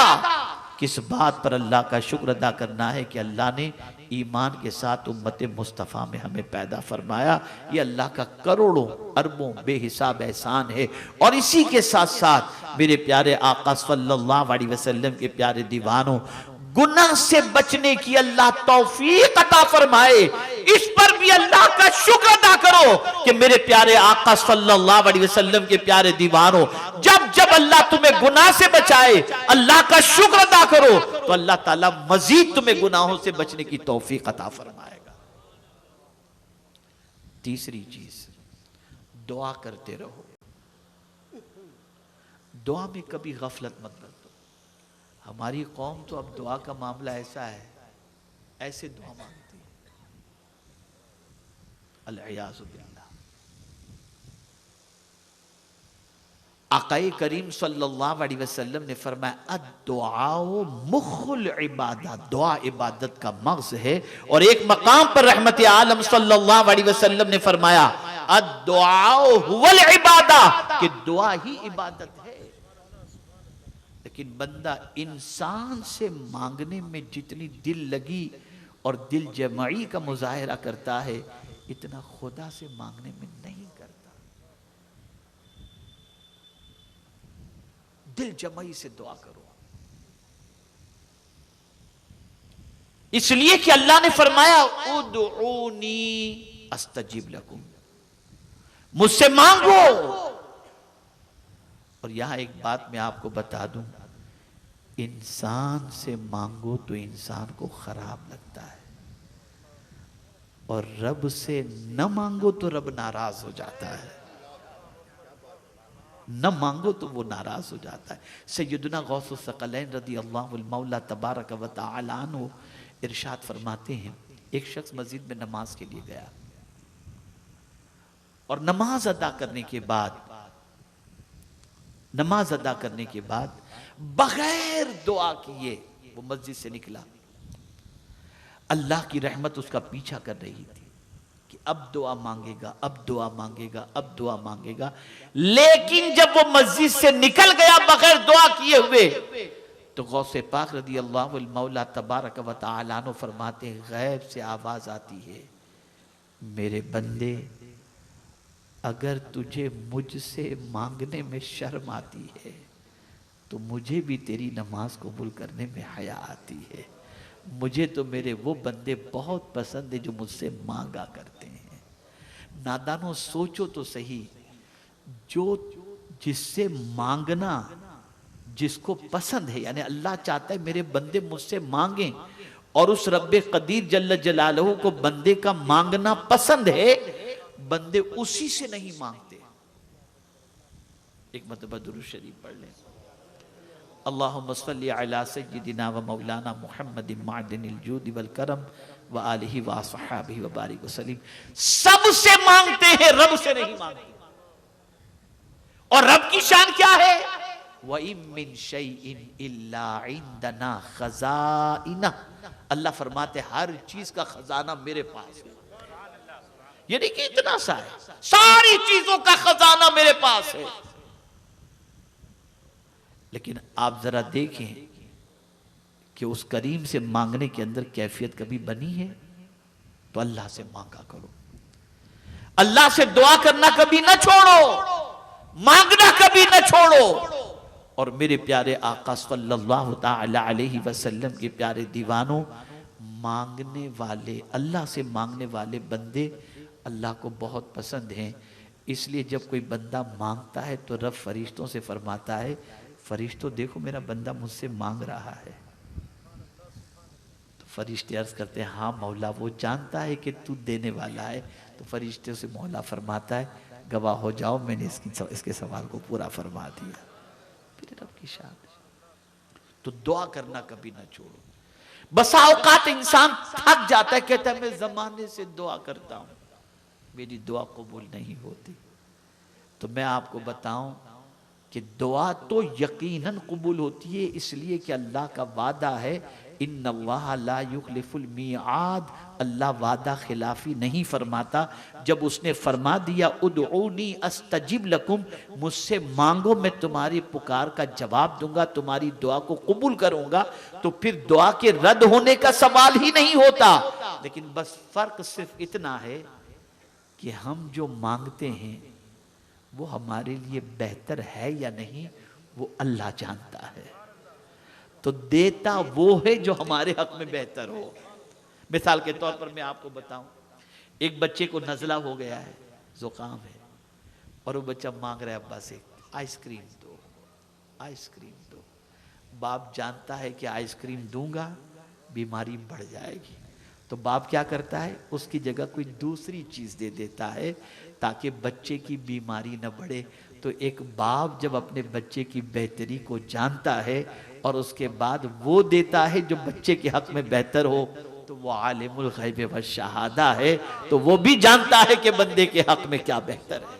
किस बात पर अल्लाह का शुक्र अदा करना है कि अल्लाह ने ईमान के साथ उम्मत मुस्तफ़ा में हमें पैदा फरमाया। ये अल्लाह का करोड़ों अरबों बेहिसाब एहसान है। और इसी के साथ साथ मेरे प्यारे आका सल्लल्लाहु अलैहि वसल्लम के प्यारे दीवानों, गुनाह से बचने की अल्लाह तौफीक अता फरमाए, इस पर भी अल्लाह का शुक्र अदा करो कि मेरे प्यारे आका सल्लल्लाहु अलैहि वसल्लम के प्यारे दीवानों, जब जब अल्लाह तुम्हें गुनाह से बचाए, अल्लाह का शुक्र अदा करो, तो अल्लाह ताला मजीद तुम्हें गुनाहों से बचने की तौफीक अता फरमाएगा। तीसरी चीज, दुआ करते रहो। दुआ में कभी गफलत मत कर। हमारी कौम तो अब दुआ का मामला ऐसा है, ऐसे दुआ मांगती है, अल-इयाज़ु बिल्लाह। आक़ाए करीम सल्लल्लाहु अलैहि वसल्लम ने फरमाया, अद-दुआउ मुख़ुल इबादत, दुआ इबादत का मग़ज़ है। और एक मकाम पर रहमत आलम सल्लल्लाहु अलैहि वसल्लम ने फरमाया, अद-दुआउ हुवल इबादा, कि दुआ ही इबादत है। लेकिन बंदा इंसान से मांगने में जितनी दिल लगी और दिल जमाई का मुजाहिरा करता है, इतना खुदा से मांगने में नहीं करता। दिल जमाई से दुआ करो, इसलिए कि अल्लाह ने फरमाया, उदऊनी अस्तजिब लकुम, मुझसे मांगो। और यहां एक बात मैं आपको बता दूं, इंसान से मांगो तो इंसान को खराब लगता है, और रब से न मांगो तो रब नाराज हो जाता है। न मांगो तो वो नाराज हो जाता है। सैयदना गौसुस सकलैन रदी अल्लाहुल मौला तबारक व तआला अन्हु इरशाद फरमाते हैं, एक शख्स मस्जिद में नमाज के लिए गया, और नमाज अदा करने के बाद बगैर दुआ किए वो मस्जिद से निकला। अल्लाह की रहमत उसका पीछा कर रही थी कि अब दुआ मांगेगा, अब दुआ मांगेगा, अब दुआ मांगेगा। लेकिन जब वो मस्जिद से निकल गया बगैर दुआ किए हुए, तो गौसे पाक रदी अल्लाह मौला तबारक व तआला अन्हु फरमाते हैं, गैब से आवाज आती है, मेरे बंदे, अगर तुझे मुझसे मांगने में शर्म आती है तो मुझे भी तेरी नमाज कबूल करने में हया आती है। मुझे तो मेरे वो बंदे बहुत पसंद है जो मुझसे मांगा करते हैं। नादानो, सोचो तो सही, जो जिससे मांगना जिसको पसंद है, यानी अल्लाह चाहता है मेरे बंदे मुझसे मांगें, और उस रब्बे कदीर जल्ल जलालहू को बंदे का मांगना पसंद है, बंदे उसी से नहीं मांगते। एक मरतबा दुरूद शरीफ पढ़ लें, अल्लाहुम्मा सल्ली अला सय्यिदिना व मौलाना मुहम्मदिन मादिनिल जूद वल करम व आलिहि व अस्हाबिहि व बारिक वसल्लम। सबसे मांगते हैं, रब से नहीं मांगते। और रब की शान क्या है? व इम मिन शैइन इल्ला इंदना खजाइना, अल्लाह फरमाते हर चीज का खजाना मेरे पास है। यानी कि इतना सा है, सारी चीजों का खजाना मेरे पास है। लेकिन आप जरा देखें कि उस करीम से मांगने के अंदर कैफियत कभी बनी है? तो अल्लाह से मांगा करो, अल्लाह से दुआ करना कभी ना छोड़ो, मांगना कभी ना छोड़ो। और मेरे प्यारे आका सल्लल्लाहु ताला अलैहि वसल्लम के प्यारे दीवानों, मांगने वाले, अल्लाह से मांगने वाले बंदे अल्लाह को बहुत पसंद हैं। इसलिए जब कोई बंदा मांगता है तो रब फरिश्तों से फरमाता है, फरिश्तों देखो मेरा बंदा मुझसे मांग रहा है। तो फरिश्ते अर्ज करते हैं, हाँ मौला, वो जानता है कि तू देने वाला है। तो फरिश्ते से मौला फरमाता है, गवाह हो जाओ, मैंने इसके सवाल को पूरा फरमा दिया। फिर रब की शान। तो दुआ करना कभी ना छोड़ो। बसा औकात इंसान थक जाता है, कहता है मैं जमाने से दुआ करता हूं, मेरी दुआ कबूल नहीं होती। तो मैं आपको बताऊं, कि दुआ तो यकीनन कबूल होती है, इसलिए कि अल्लाह का वादा है, इन्नल्लाह ला युखलिफुल मीआद, अल्लाह वादा खिलाफी नहीं फरमाता। जब उसने फरमा दिया उदऊनी अस्तजिब लकुम, मुझसे मांगो मैं तुम्हारी पुकार का जवाब दूंगा, तुम्हारी दुआ को कबूल करूंगा, तो फिर दुआ के रद्द होने का सवाल ही नहीं होता। लेकिन बस फर्क सिर्फ इतना है कि हम जो मांगते हैं वो हमारे लिए बेहतर है या नहीं, वो अल्लाह जानता है। तो देता वो है जो हमारे हक में बेहतर हो। मिसाल के तौर पर मैं आपको बताऊं, एक बच्चे को नज़ला हो गया है, जुकाम है, और वो बच्चा मांग रहा है अब्बा से आइसक्रीम दो, आइसक्रीम दो। बाप जानता है कि आइसक्रीम दूंगा बीमारी बढ़ जाएगी, तो बाप क्या करता है, उसकी जगह कोई दूसरी चीज दे देता है ताकि बच्चे की बीमारी न बढ़े। तो एक बाप जब अपने बच्चे की बेहतरी को जानता है और उसके बाद वो देता है जो बच्चे के हक में बेहतर हो, तो वो आलिमुल गैब व शहादा है, तो वो भी जानता है कि बंदे के हक में क्या बेहतर है।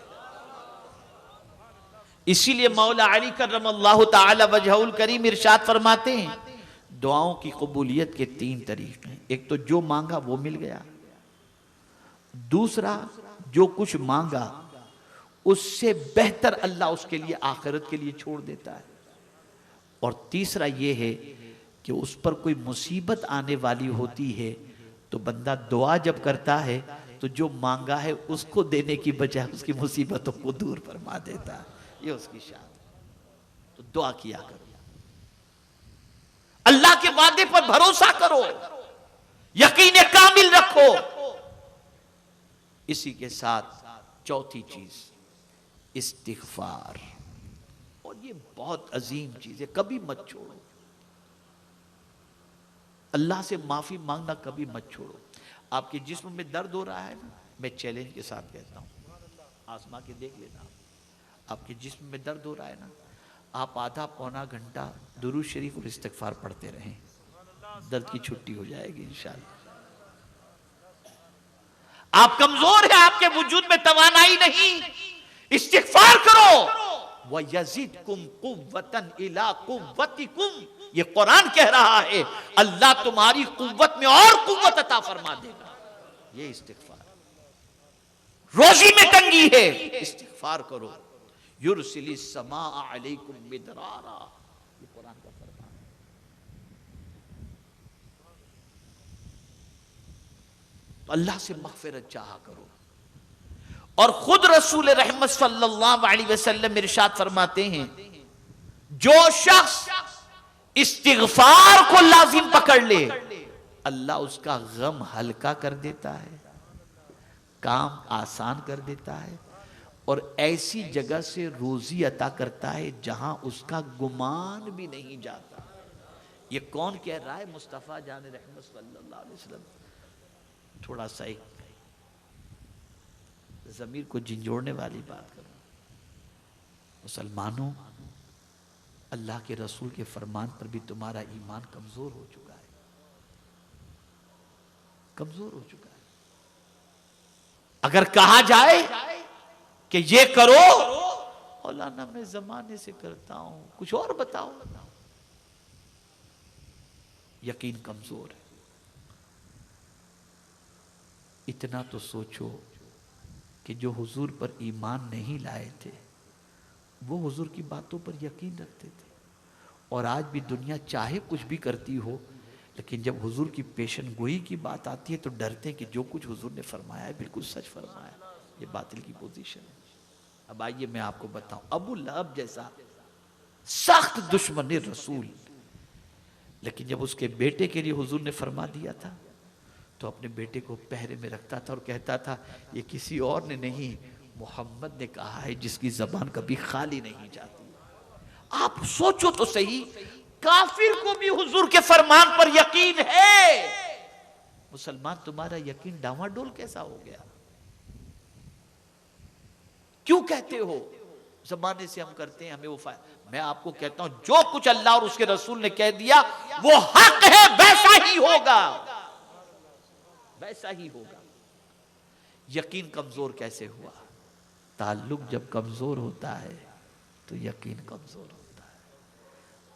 इसीलिए मौला अली करमल्लाहु ताला वजहुल करीम इरशाद फरमाते हैं, दुआओं की कबूलियत के 3 तरीके हैं। एक तो जो मांगा वो मिल गया, दूसरा जो कुछ मांगा उससे बेहतर अल्लाह उसके लिए आखिरत के लिए छोड़ देता है, और तीसरा ये है कि उस पर कोई मुसीबत आने वाली होती है तो बंदा दुआ जब करता है तो जो मांगा है उसको देने की बजाय उसकी मुसीबतों को दूर फरमा देता है। ये उसकी शान। तो दुआ किया करो, अल्लाह के वादे पर भरोसा करो, यकीन कामिल रखो। इसी के साथ चौथी चीज इस्तिगफार, और ये बहुत अजीम चीज है, कभी मत छोड़ो। अल्लाह से माफी मांगना कभी मत छोड़ो। आपके जिस्म में दर्द हो रहा है ना, मैं चैलेंज के साथ कहता हूं, आजमा के देख लेना। आपके जिस्म में दर्द हो रहा है ना, आप आधा पौना घंटा दुरूद शरीफ और इस्तिगफार पढ़ते रहें, दर्द की छुट्टी हो जाएगी इंशाअल्लाह। आप कमजोर हैं, आपके वजूद में तवानाई नहीं, इस्तिगफार करो। वयज़िदकुम कुव्वतन इला कुव्वतिकुम, ये कुरान कह रहा है, अल्लाह तुम्हारी कुव्वत में और कुव्वत अता फरमा देगा। ये इस्तिगफार। रोजी में तंगी है, इस्तिगफार करो। युरसिलिस समा अलैकुम मिदरारा, ये कुरान का फरमान है। तो अल्लाह से मग़फ़िरत चाहा करो। और खुद रसूल रहमत सल्लल्लाहु अलैहि वसल्लम इरशाद फरमाते हैं, जो शख्स इस्तिगफार को लाजिम पकड़ ले, अल्लाह उसका गम हल्का कर देता है, काम आसान कर देता है, और ऐसी जगह से रोजी अता करता है जहां उसका गुमान भी नहीं जाता। ये कौन कह रहा है? मुस्तफ़ा जान रहमत सल्लल्लाहु अलैहि वसल्लम। थोड़ा सा एक ज़मीर को झंझोड़ने वाली बात करूं, मुसलमानों, अल्लाह के रसूल के फरमान पर भी तुम्हारा ईमान कमजोर हो चुका है, कमजोर हो चुका है। अगर कहा जाए कि ये करो, मौलाना मैं जमाने से करता हूं, कुछ और बताओ, यकीन कमजोर है। इतना तो सोचो कि जो हुजूर पर ईमान नहीं लाए थे वो हुजूर की बातों पर यकीन रखते थे, और आज भी दुनिया चाहे कुछ भी करती हो, लेकिन जब हुजूर की पेशन गोई की बात आती है तो डरते हैं कि जो कुछ हुजूर ने फरमाया है बिल्कुल सच फरमाया, ये बातिल की पोजीशन है। अब आइए मैं आपको बताऊं, अबू लहब जैसा सख्त दुश्मन रसूल, लेकिन जब उसके बेटे के लिए हुजूर ने फरमा दिया था तो अपने बेटे को पहरे में रखता था और कहता था ये किसी और ने नहीं, मोहम्मद ने कहा है जिसकी जबान कभी खाली नहीं जाती। आप सोचो तो सही, काफिर को भी हुजूर के फरमान पर यकीन है, मुसलमान तुम्हारा यकीन डामाडोल कैसा हो गया? क्यों कहते हो जमाने से हम करते हैं, हमें वो मैं आपको कहता हूं जो कुछ अल्लाह और उसके रसूल ने कह दिया वो हक है, वैसा ही होगा, वैसा ही होगा। यकीन कमजोर कैसे हुआ? ताल्लुक जब कमजोर होता है तो यकीन कमज़ोर होता है।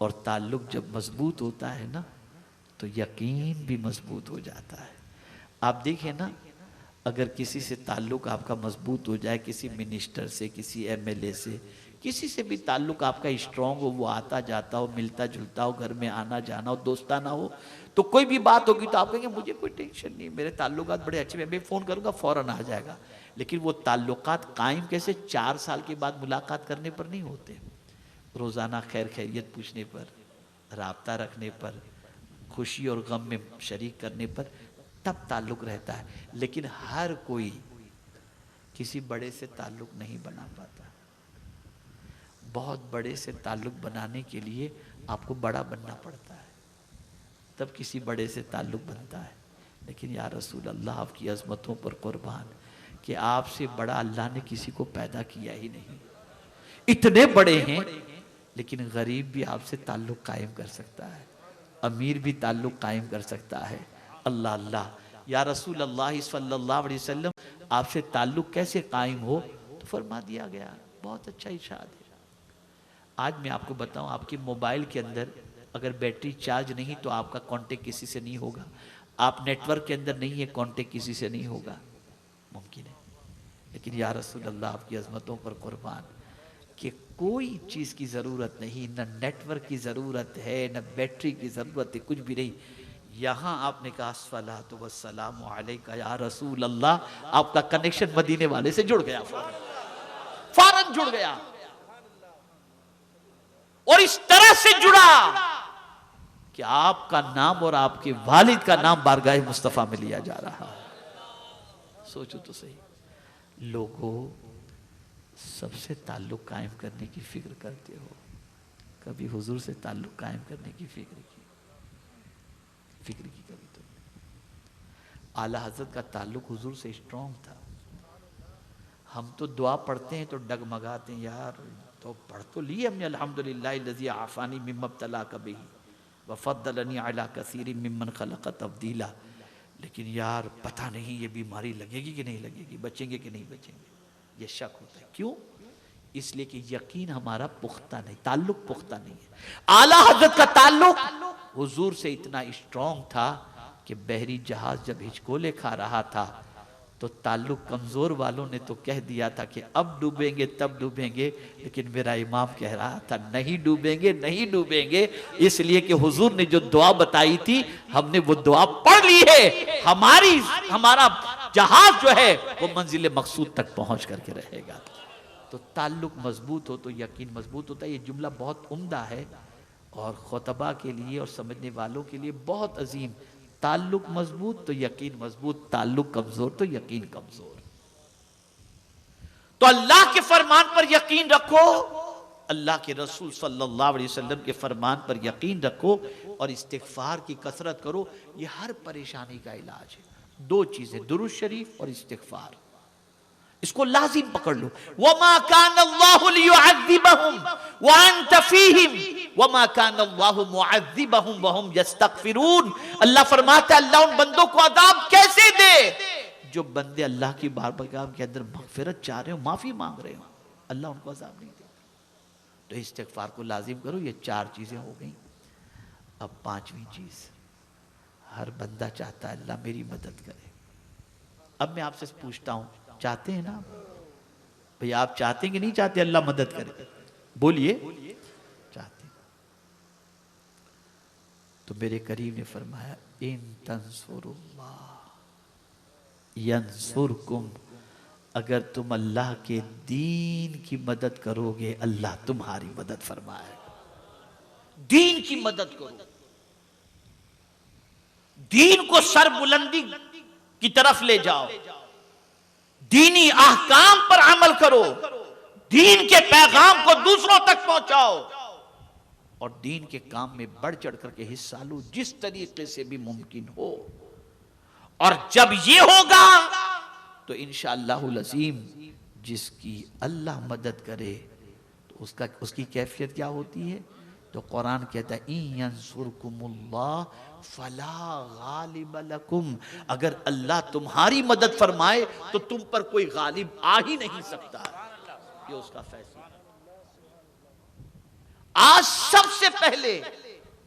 और ताल्लुक़ जब मजबूत होता है ना तो यकीन भी मजबूत हो जाता है। आप देखें ना, अगर किसी से ताल्लुक़ आपका मजबूत हो जाए, किसी मिनिस्टर से, किसी एमएलए से, किसी से भी ताल्लुक़ आपका स्ट्रॉन्ग हो, वो आता जाता हो, मिलता जुलता हो, घर में आना जाना हो, दोस्ताना हो, तो कोई भी बात होगी तो आप कहेंगे मुझे कोई टेंशन नहीं, मेरे ताल्लुकात बड़े अच्छे, मैं फ़ोन करूँगा फ़ौरन आ जाएगा। लेकिन वो ताल्लुकात कायम कैसे? 4 साल के बाद मुलाकात करने पर नहीं होते, रोज़ाना खैर खैरियत पूछने पर, राब्ता रखने पर, खुशी और गम में शरीक करने पर, तब ताल्लुक़ रहता है। लेकिन हर कोई किसी बड़े से ताल्लुक़ नहीं बना पाता। बहुत बड़े से ताल्लुक़ बनाने के लिए आपको बड़ा बनना पड़ता है, तब किसी बड़े से ताल्लुक़ बनता है। लेकिन या रसूल अल्लाह, आपकी अज़मतों पर कुर्बान कि आपसे बड़ा अल्लाह ने किसी को पैदा किया ही नहीं। इतने बड़े हैं लेकिन गरीब भी आपसे ताल्लुक़ कायम कर सकता है, अमीर भी ताल्लुक़ कायम कर सकता है। अल्लाह अल्लाह, या रसूल अल्लाह सल्लल्लाहु अलैहि वसल्लम, आपसे ताल्लुक़ कैसे कायम हो? तो फरमा दिया गया, बहुत अच्छा इरशाद है। आज मैं आपको बताऊं, आपके मोबाइल के अंदर अगर बैटरी चार्ज नहीं तो आपका कांटेक्ट किसी से नहीं होगा, आप नेटवर्क के अंदर नहीं है, कांटेक्ट किसी से नहीं होगा, मुमकिन है। लेकिन या रसूल अल्लाह, आपकी अज़मतों पर कुर्बान कि कोई चीज़ की ज़रूरत नहीं, न नेटवर्क की ज़रूरत है, न बैटरी की ज़रूरत है, कुछ भी नहीं। यहाँ आपने कहा अस्सलातु वस्सलामु अलैका या रसूल अल्लाह, आपका कनेक्शन मदीने वाले से जुड़ गया, फौरन जुड़ गया। और इस तरह से जुड़ा कि आपका नाम और आपके वालिद का नाम बारगाह मुस्तफ़ा में लिया जा रहा है। सोचो तो सही, लोगों सबसे ताल्लुक़ कायम करने की फिक्र करते हो, कभी हुजूर से ताल्लुक़ कायम करने की फिक्र की कभी तो? आला हज़रत का ताल्लुक़ हुजूर से स्ट्रॉन्ग था। हम तो दुआ पढ़ते हैं तो डगमगाते हैं, यार तो पढ़ तो ली हमने, अल्हम्दुलिल्लाह लज़ी आफ़ानी मिम्मा इब्तलाका बिही व फ़द्दलनी अला कसीरिन मिम्मन ख़लक़ तफ़दीला। लेकिन यार पता नहीं ये बीमारी लगेगी कि नहीं लगेगी, बचेंगे कि नहीं बचेंगे, ये शक होता है। क्यों? इसलिए कि यकीन हमारा पुख्ता नहीं, ताल्लुक़ पुख्ता नहीं है। आला हज़रत का ताल्लुक़ हुजूर से इतना स्ट्रॉन्ग था कि बहरी जहाज जब हिचकोले खा रहा था तो ताल्लुक़ कमज़ोर वालों ने तो कह दिया था कि अब डूबेंगे तब डूबेंगे, लेकिन मेरा इमाम कह रहा था नहीं डूबेंगे, नहीं डूबेंगे, इसलिए कि हुजूर ने जो दुआ बताई थी हमने वो दुआ पढ़ ली है, हमारा जहाज जो है वो मंजिल मकसूद तक पहुंच करके रहेगा। तो ताल्लुक़ मजबूत हो तो यकीन मजबूत होता है। ये जुमला बहुत उम्दा है और खुतबा के लिए और समझने वालों के लिए बहुत अजीम। ताल्लुक़ मजबूत तो यकीन मजबूत, ताल्लुक़ कमजोर तो यकीन कमजोर। तो अल्लाह के फरमान पर यकीन रखो, अल्लाह के रसूल सल्लल्लाहु अलैहि वसल्लम के फरमान पर यकीन रखो और इस्तिग़फ़ार की कसरत करो। ये हर परेशानी का इलाज है। 2 चीजें, दुरूद शरीफ और इस्तिग़फ़ार, इसको लाजिम पकड़ लो। वमा काना अल्लाहु लियुअज़्ज़िबहुम व अंत फ़ीहिम वमा काना अल्लाहु मुअज़्ज़िबहुम व हुम यस्तग़फ़िरून। अल्लाह फरमाता है, अल्लाह उन बंदों को अज़ाब कैसे दे जो बंदे अल्लाह की बारगाह के अंदर मग़फ़िरत चाह रहे हो, माफ़ी मांग रहे हो, अल्लाह उनको अज़ाब नहीं देता। तो इस्तिग़फ़ार को लाजिम करो। ये 4 चीजें हो गई। अब 5वीं चीज, हर बंदा चाहता है अल्लाह मेरी मदद करे। अब मैं आपसे पूछता हूं, चाहते हैं ना भैया? आप चाहते हैं कि नहीं चाहते अल्लाह मदद करे? बोलिए, चाहते। तो मेरे करीम ने फरमाया, इन तंसुरुल्लाह यंसुरकुम, अगर तुम अल्लाह के दीन की मदद करोगे अल्लाह तुम्हारी मदद फरमाएगा। दीन की मदद करो, दीन को सरबुलंदी की तरफ ले जाओ, दीनी अहकाम पर अमल करो, दीन के पैगाम को दूसरों तक पहुंचाओ और दीन के काम में बढ़ चढ़ करके हिस्सा लो जिस तरीके से भी मुमकिन हो। और जब ये होगा तो इंशाअल्लाहुल अज़ीम जिसकी अल्लाह मदद करे तो उसकी कैफियत क्या होती है? तो कुरान कहता है, इन यंसुरकुमुल्लाह फला गालिब लकुम, अगर अल्लाह तुम्हारी मदद फरमाए तो तुम पर कोई गालिब आ ही नहीं सकता। ये उसका फैसला। आज सबसे पहले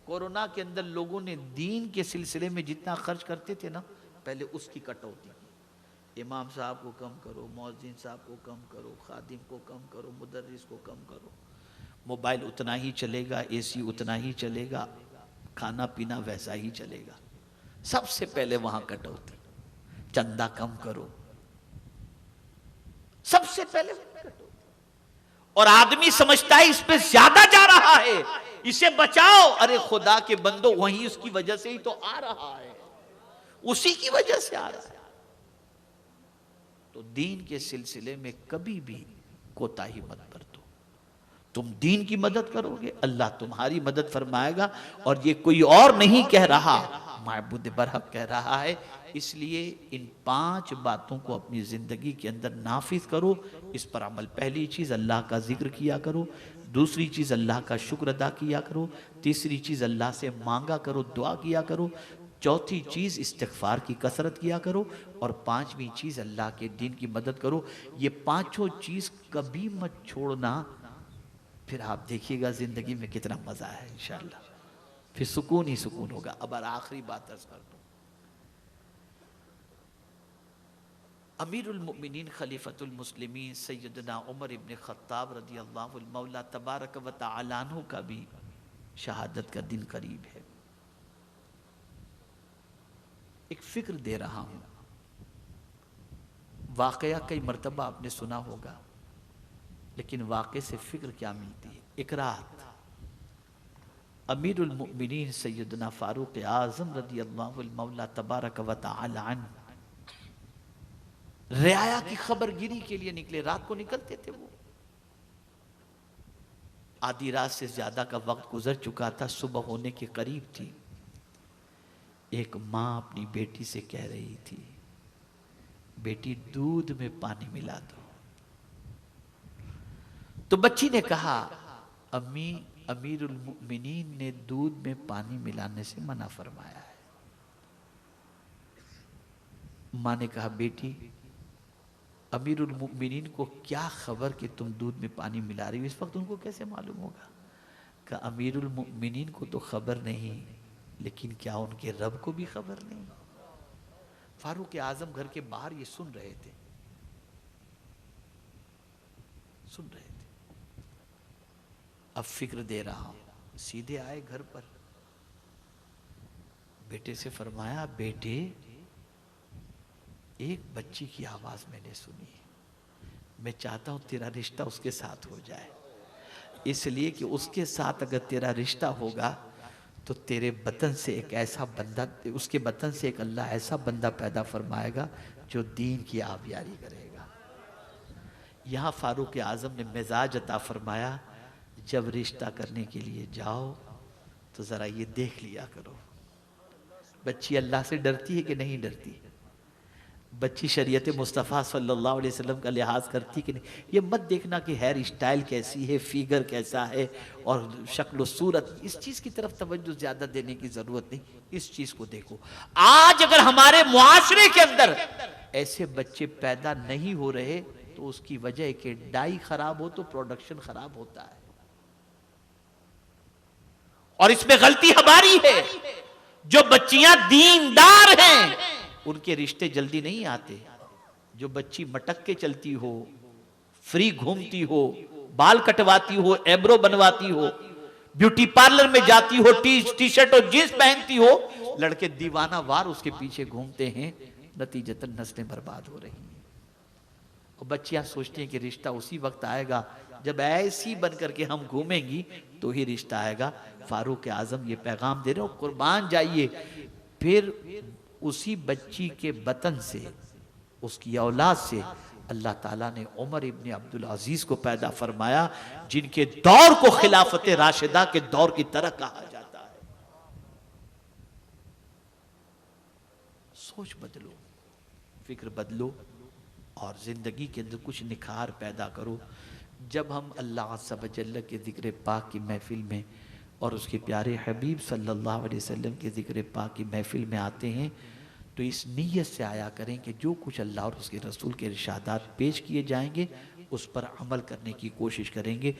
कोरोना के अंदर लोगों ने दीन के सिलसिले में जितना खर्च करते थे ना, पहले उसकी कटौती की। इमाम साहब को कम करो, मौज़िन साहब को कम करो, खादिम को कम करो, मुदर्रिस को कम करो, मोबाइल उतना ही चलेगा, एसी उतना ही चलेगा, खाना पीना वैसा ही चलेगा। सबसे पहले वहां कटौती, चंदा कम करो, सबसे पहले कटौती। और आदमी समझता है इस पे ज्यादा जा रहा है, इसे बचाओ। अरे खुदा के बंदो, वही उसकी वजह से ही तो आ रहा है, उसी की वजह से आ रहा है। तो दीन के सिलसिले में कभी भी कोताही मत बरतो। तुम दीन की मदद करोगे, अल्लाह तुम्हारी मदद फरमाएगा। और ये कोई और नहीं कह रहा, माबूद बरहक कह रहा है। इसलिए इन 5 बातों को अपनी जिंदगी के अंदर नाफिज करो, इस पर अमल। पहली चीज अल्लाह का जिक्र किया करो, दूसरी चीज अल्लाह का शुक्र अदा किया करो, तीसरी चीज अल्लाह से मांगा करो, दुआ किया करो, चौथी चीज इस्तिगफार की कसरत किया करो, और 5वीं चीज अल्लाह के दीन की मदद करो। ये 5 चीज कभी मत छोड़ना, फिर आप देखिएगा जिंदगी में कितना मजा है इंशाअल्लाह, फिर सुकून ही सुकून होगा। अब आखिरी बात अर्ज कर दूं, अमीरुल मुमिनीन खलीफतुल मुस्लिमीन सैयदना उमर इब्न खत्ताब रदी अल्लाहु मौला तबारक व तआला अन्हु का भी शहादत का दिन करीब है। एक फिक्र दे रहा हूं, वाकया कई मर्तबा आपने सुना होगा, लेकिन वाक़े से फिक्र क्या मिलती है। एक रात अमीरुल मुमिनीन सैयदना फारूक आज़म रदी अल्लाहु मौला तबारक व तआला अन्हु रियाया की खबरगिरी के लिए निकले। रात को निकलते थे वो, आधी रात से ज्यादा का वक्त गुजर चुका था, सुबह होने के करीब थी। एक माँ अपनी बेटी से कह रही थी, बेटी दूध में पानी मिला दो। तो बच्ची ने कहा, अम्मी अमीरुल मुमिनीन ने दूध में पानी मिलाने से मना फरमाया है। माँ ने कहा, बेटी अमीरुल मुमिनीन को क्या खबर कि तुम दूध में पानी मिला रही हो, इस वक्त उनको कैसे मालूम होगा? कि अमीरुल मुमिनीन को तो खबर नहीं, लेकिन क्या उनके रब को भी खबर नहीं? फारूक आजम घर के बाहर ये सुन रहे थे, सुन रहे थे। अब फिक्र दे रहा हूं, सीधे आए घर पर, बेटे से फरमाया, बेटे एक बच्ची की आवाज मैंने सुनी है, मैं चाहता हूं तेरा रिश्ता उसके साथ हो जाए, इसलिए कि उसके साथ अगर तेरा रिश्ता होगा तो तेरे बतन से एक ऐसा बंदा, उसके बतन से एक अल्लाह ऐसा बंदा पैदा फरमाएगा जो दीन की आबियारी करेगा। यहां फारूक आजम ने मिजाज अता फरमाया, जब रिश्ता करने के लिए जाओ तो जरा ये देख लिया करो, बच्ची अल्लाह से डरती है कि नहीं डरती, बच्ची शरीयत मुस्तफ़ा सल्लल्लाहु अलैहि वसल्लम का लिहाज करती कि नहीं। ये मत देखना कि हेयर स्टाइल कैसी है, फिगर कैसा है और शक्ल सूरत, इस चीज़ की तरफ तवज्जो ज़्यादा देने की ज़रूरत नहीं, इस चीज़ को देखो। आज अगर हमारे मुआशरे के अंदर ऐसे बच्चे पैदा नहीं हो रहे तो उसकी वजह है कि डाई खराब हो तो प्रोडक्शन खराब होता है, और इसमें गलती हमारी है। जो बच्चियां दीनदार हैं उनके रिश्ते जल्दी नहीं आते। जो बच्ची मटक के चलती हो, फ्री घूमती हो, बाल कटवाती हो, एब्रो बनवाती हो, ब्यूटी पार्लर में जाती हो, टी शर्ट और जींस पहनती हो, लड़के दीवाना वार उसके पीछे घूमते हैं, नतीजतन नस्लें बर्बाद हो रही हैं। और बच्चियां सोचती हैं कि रिश्ता उसी वक्त आएगा जब ऐसी बन करके हम घूमेंगी तो ही रिश्ता आएगा। फारूक आजम ये पैगाम दे रहे हो, कुर्बान जाइए। फिर उसी बच्ची के बतन से, उसकी औलाद से अल्लाह ताला ने उमर इब्न अब्दुल अजीज को पैदा फरमाया, जिनके दौर को खिलाफत राशिदा के दौर की तरह कहा जाता है। सोच बदलो, फिक्र बदलो और जिंदगी के अंदर कुछ निखार पैदा करो। जब हम अल्लाह अज़्ज़ व जल्ल के ज़िक्र पाक की महफिल में और उसके प्यारे हबीब सल्लल्लाहु अलैहि वसल्लम के ज़िक्र पाक की महफिल में आते हैं तो इस नीयत से आया करें कि जो कुछ अल्लाह और उसके रसूल के इरशादात पेश किए जाएंगे उस पर अमल करने की कोशिश करेंगे।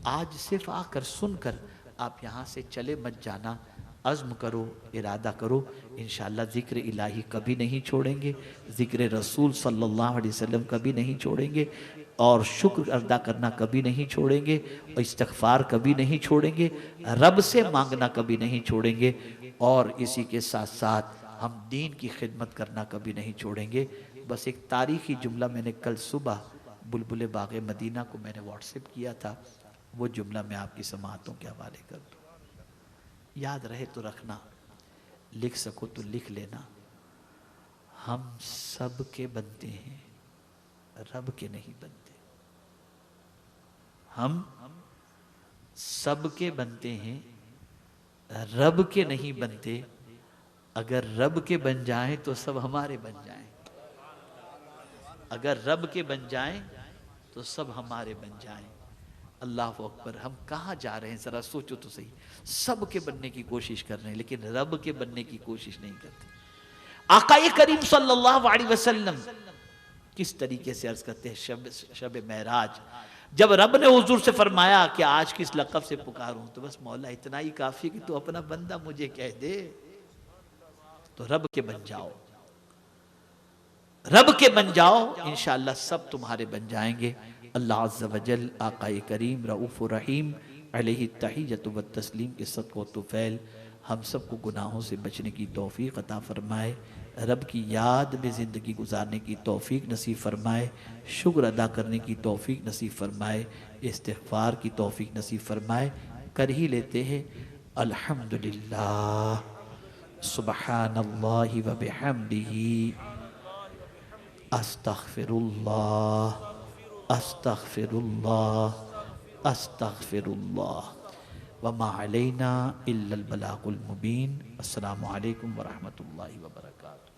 आज सिर्फ आकर सुनकर आप यहाँ से चले मत जाना, अज़्म करो, इरादा करो, इंशाअल्लाह ज़िक्र इलाही कभी नहीं छोड़ेंगे, ज़िक्र रसूल सल्लल्लाहु अलैहि वसल्लम कभी नहीं छोड़ेंगे, और शुक्र अदा करना कभी नहीं छोड़ेंगे, और इस्तग़फ़ार कभी नहीं छोड़ेंगे, रब से मांगना कभी नहीं छोड़ेंगे, और इसी के साथ साथ हम दीन की खिदमत करना कभी नहीं छोड़ेंगे। बस एक तारीख़ी जुमला मैंने कल सुबह बुलबुल बाग़ मदीना को मैंने व्हाट्सएप किया था, वो जुमला मैं आपकी समाअतों के हवाले कर दूँ। याद रहे तो रखना, लिख सको तो लिख लेना। हम सब के बनते हैं, रब के नहीं बनते। हम सब के बनते हैं, रब के नहीं बनते। अगर रब के बन जाएं तो सब हमारे बन जाएं, अगर रब के बन जाएं तो सब हमारे बन जाएं। अल्लाह अकबर। हम कहाँ जा रहे हैं ज़रा सोचो तो सही। सब के बनने की कोशिश कर रहे हैं लेकिन रब के बनने की कोशिश नहीं करते। आक़ाए करीम सल्लल्लाहु अलैहि वसल्लम किस तरीके से अर्ज करते हैं शब मेराज, जब रब ने हुजूर से फरमाया कि आज किस लक़ब से पुकारूं, तो बस मौला इतना ही काफ़ी कि तू अपना बंदा मुझे कह दे। तो रब के बन जाओ, रब के बन जाओ, इंशाअल्लाह सब तुम्हारे बन जाएंगे। अल्लाह अज़्ज़ व जल आक़ाए करीम रऊफ़ रहीम अलैहि तहिय्यतु व तस्लीम के सदक़ व तुफ़ैल हम सबको गुनाहों से बचने की तौफ़ीक़ अता फ़रमाए, रब की याद में ज़िंदगी गुजारने की तौफ़ीक़ नसीब फ़रमाए, शुक्र अदा करने की तौफ़ीक़ नसीब फ़रमाए, इस्तिग़फ़ार की तौफ़ीक़ नसीब फ़रमाए। कर ही लेते हैं अल्हम्दुलिल्लाह, सुब्हानल्लाहि व बिहम्दिही, अस्तग़फ़िरुल्लाह, अस्तग़फ़िरुल्लाह, अस्तग़फ़िरुल्लाह। वमा अलैना इल्लल बलागुल मुबीन। अस्सलामु अलैकुम व रहमतुल्लाहि व बरकातुहू।